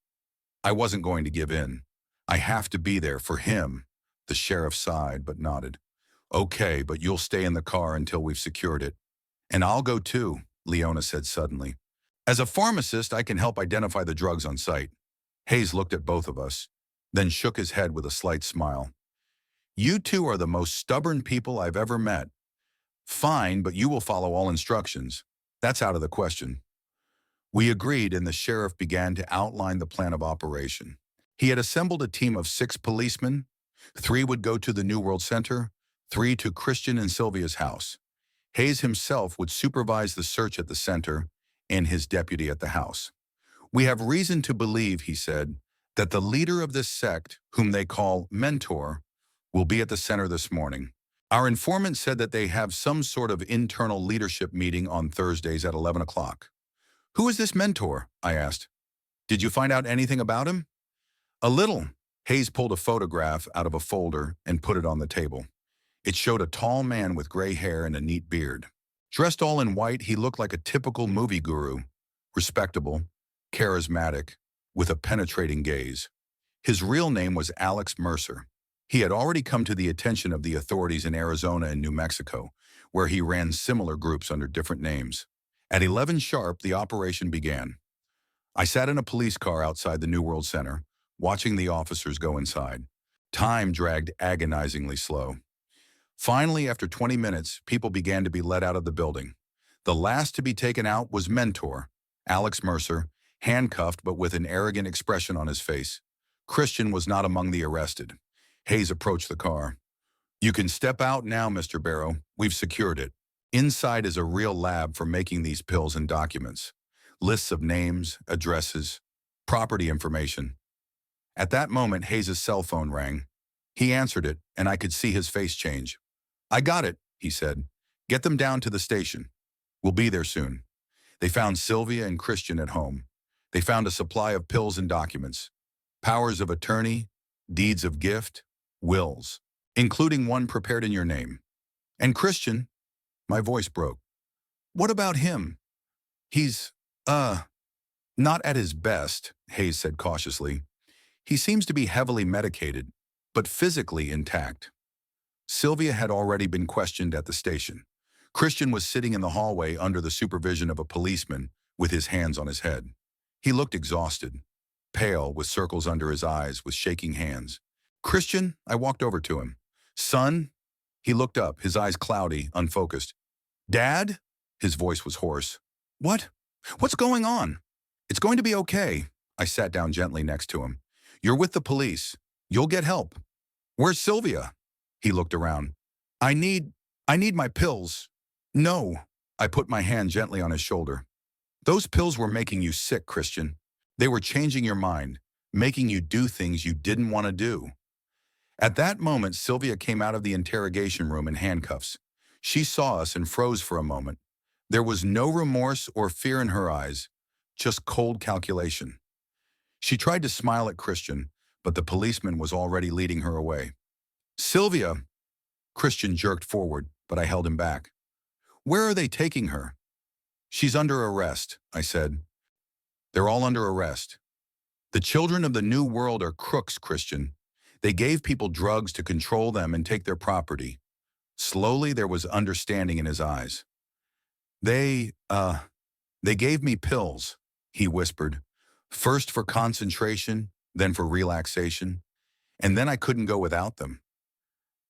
I wasn't going to give in. I have to be there for him. The sheriff sighed but nodded. Okay, but you'll stay in the car until we've secured it. And I'll go too, Leona said suddenly. As a pharmacist, I can help identify the drugs on site. Hayes looked at both of us, then shook his head with a slight smile. You two are the most stubborn people I've ever met. Fine, but you will follow all instructions. That's out of the question. We agreed, and the sheriff began to outline the plan of operation. He had assembled a team of 6 policemen. 3 would go to the New World Center, 3 to Christian and Sylvia's house. Hayes himself would supervise the search at the center and his deputy at the house. We have reason to believe, he said, that the leader of this sect, whom they call Mentor, will be at the center this morning. Our informant said that they have some sort of internal leadership meeting on Thursdays at 11 o'clock. Who is this Mentor? I asked. Did you find out anything about him? A little. Hayes pulled a photograph out of a folder and put it on the table. It showed a tall man with gray hair and a neat beard. Dressed all in white, he looked like a typical movie guru, respectable, charismatic, with a penetrating gaze. His real name was Alex Mercer. He had already come to the attention of the authorities in Arizona and New Mexico, where he ran similar groups under different names. At 11 sharp, the operation began. I sat in a police car outside the New World Center, watching the officers go inside. Time dragged agonizingly slow. Finally, after 20 minutes, people began to be let out of the building. The last to be taken out was Mentor, Alex Mercer, handcuffed but with an arrogant expression on his face. Christian was not among the arrested. Hayes approached the car. "You can step out now, Mr. Barrow. We've secured it. Inside is a real lab for making these pills and documents. Lists of names, addresses, property information." At that moment, Hayes' cell phone rang. He answered it, and I could see his face change. "I got it," he said. "Get them down to the station. We'll be there soon." They found Sylvia and Christian at home. They found a supply of pills and documents, powers of attorney, deeds of gift, wills, including one prepared in your name. "And Christian," my voice broke. "What about him? He's, not at his best," Hayes said cautiously. "He seems to be heavily medicated, but physically intact." Sylvia had already been questioned at the station. Christian was sitting in the hallway under the supervision of a policeman with his hands on his head. He looked exhausted, pale, with circles under his eyes, with shaking hands. "Christian," I walked over to him. "Son?" He looked up, his eyes cloudy, unfocused. "Dad?" His voice was hoarse. "What? What's going on?" "It's going to be okay." I sat down gently next to him. "You're with the police. You'll get help." "Where's Sylvia?" He looked around. I need my pills." "No." I put my hand gently on his shoulder. "Those pills were making you sick, Christian. They were changing your mind, making you do things you didn't want to do." At that moment, Sylvia came out of the interrogation room in handcuffs. She saw us and froze for a moment. There was no remorse or fear in her eyes, just cold calculation. She tried to smile at Christian, but the policeman was already leading her away. "Sylvia!" Christian jerked forward, but I held him back. "Where are they taking her?" "She's under arrest," I said. "They're all under arrest. The children of the New World are crooks, Christian. They gave people drugs to control them and take their property." Slowly, there was understanding in his eyes. They gave me pills," he whispered. "First for concentration, then for relaxation, and then I couldn't go without them."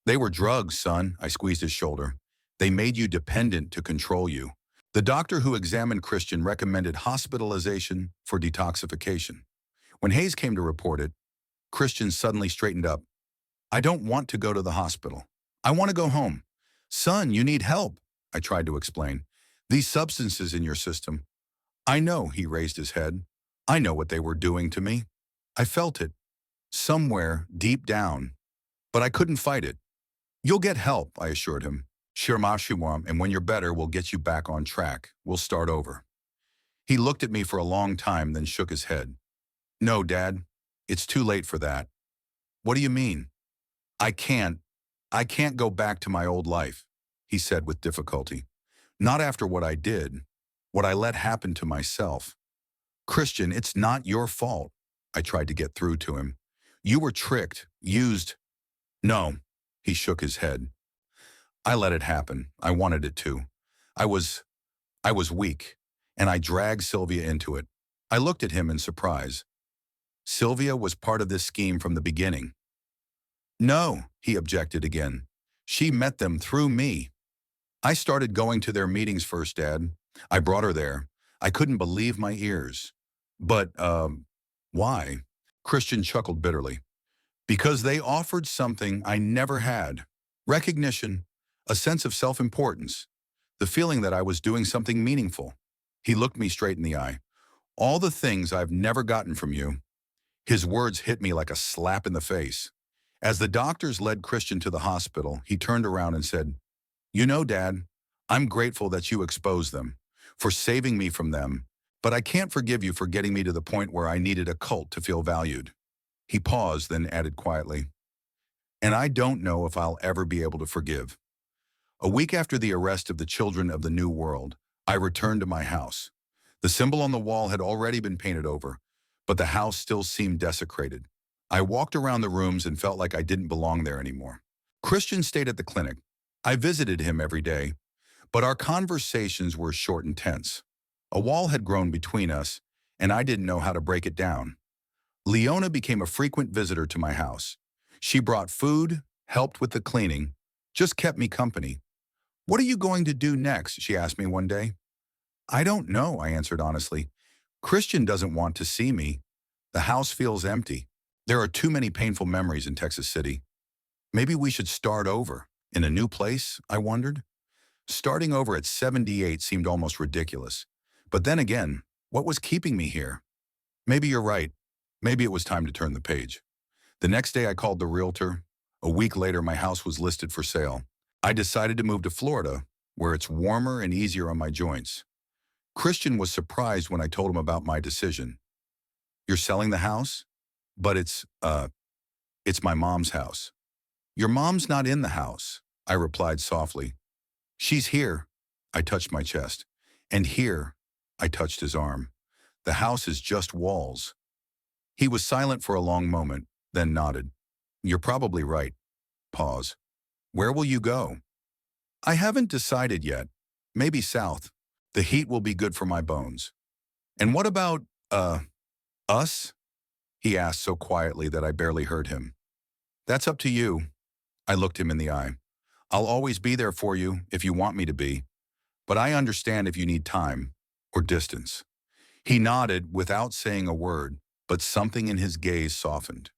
"They were drugs, son," I squeezed his shoulder. "They made you dependent to control you." The doctor who examined Christian recommended hospitalization for detoxification. When Hayes came to report it, Christian suddenly straightened up. "I don't want to go to the hospital. I want to go home." "Son, you need help," I tried to explain. "These substances in your system." "I know," he raised his head. "I know what they were doing to me. I felt it, somewhere deep down, but I couldn't fight it." "You'll get help," I assured him. "Shirmashiwam, and when you're better, we'll get you back on track. We'll start over." He looked at me for a long time, then shook his head. "No, Dad, it's too late for that." "What do you mean?" I can't go back to my old life," he said with difficulty. "Not after what I did, what I let happen to myself." "Christian, it's not your fault," I tried to get through to him. "You were tricked, used." "No," he shook his head. "I let it happen. I wanted it to. I was weak, and I dragged Sylvia into it." I looked at him in surprise. "Sylvia was part of this scheme from the beginning." "No," he objected again. "She met them through me. I started going to their meetings first, Dad. I brought her there. I couldn't believe my ears." "But, why?" Christian chuckled bitterly. "Because they offered something I never had. Recognition, a sense of self-importance, the feeling that I was doing something meaningful." He looked me straight in the eye. "All the things I've never gotten from you." His words hit me like a slap in the face. As the doctors led Christian to the hospital, he turned around and said, "You know, Dad, I'm grateful that you exposed them, for saving me from them, but I can't forgive you for getting me to the point where I needed a cult to feel valued." He paused, then added quietly, and I don't know if I'll ever be able to forgive. A week after the arrest of the children of the New World, I returned to my house. The symbol on the wall had already been painted over, but the house still seemed desecrated. I walked around the rooms and felt like I didn't belong there anymore. Christian stayed at the clinic. I visited him every day, but our conversations were short and tense. A wall had grown between us, and I didn't know how to break it down. Leona became a frequent visitor to my house. She brought food, helped with the cleaning, just kept me company. "What are you going to do next?" she asked me one day. "I don't know," I answered honestly. "Christian doesn't want to see me. The house feels empty. There are too many painful memories in Texas City. Maybe we should start over, in a new place," I wondered. Starting over at 78 seemed almost ridiculous. But then again, what was keeping me here? Maybe you're right. Maybe it was time to turn the page. The next day I called the realtor. A week later, my house was listed for sale. I decided to move to Florida, where it's warmer and easier on my joints. Christian was surprised when I told him about my decision. "You're selling the house?" "But it's my mom's house." "Your mom's not in the house," I replied softly. "She's here." I touched my chest. "And here," I touched his arm. "The house is just walls." He was silent for a long moment, then nodded. "You're probably right." Pause. "Where will you go?" "I haven't decided yet. Maybe south. The heat will be good for my bones." "And what about, us?" he asked so quietly that I barely heard him. "That's up to you." I looked him in the eye. "I'll always be there for you if you want me to be, but I understand if you need time or distance." He nodded without saying a word, but something in his gaze softened.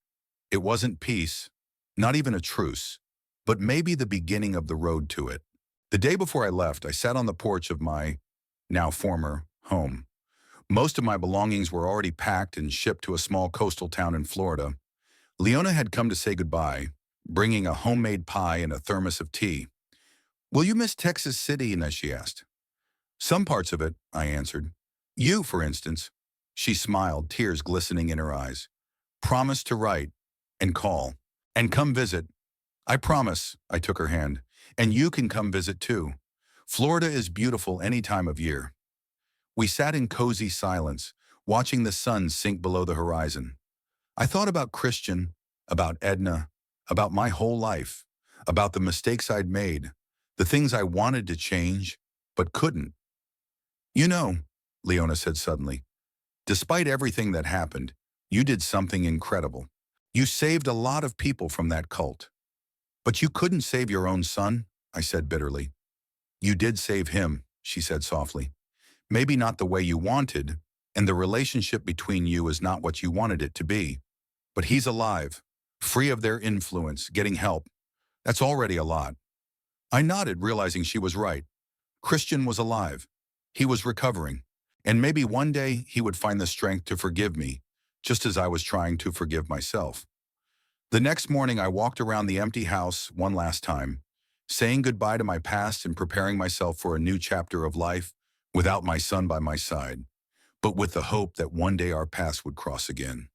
It wasn't peace, not even a truce, but maybe the beginning of the road to it. The day before I left, I sat on the porch of my, now former, home. Most of my belongings were already packed and shipped to a small coastal town in Florida. Leona had come to say goodbye, bringing a homemade pie and a thermos of tea. "Will you miss Texas City?" she asked. "Some parts of it," I answered. "You, for instance." She smiled, tears glistening in her eyes. "Promise to write and call and come visit." "I promise," I took her hand. "And you can come visit too. Florida is beautiful any time of year." We sat in cozy silence, watching the sun sink below the horizon. I thought about Christian, about Edna, about my whole life, about the mistakes I'd made, the things I wanted to change, but couldn't. "You know," Leona said suddenly, "despite everything that happened, you did something incredible. You saved a lot of people from that cult." "But you couldn't save your own son," I said bitterly. "You did save him," she said softly. "Maybe not the way you wanted, and the relationship between you is not what you wanted it to be. But he's alive, free of their influence, getting help. That's already a lot." I nodded, realizing she was right. Christian was alive. He was recovering. And maybe one day he would find the strength to forgive me, just as I was trying to forgive myself. The next morning, I walked around the empty house one last time, saying goodbye to my past and preparing myself for a new chapter of life without my son by my side, but with the hope that one day our paths would cross again.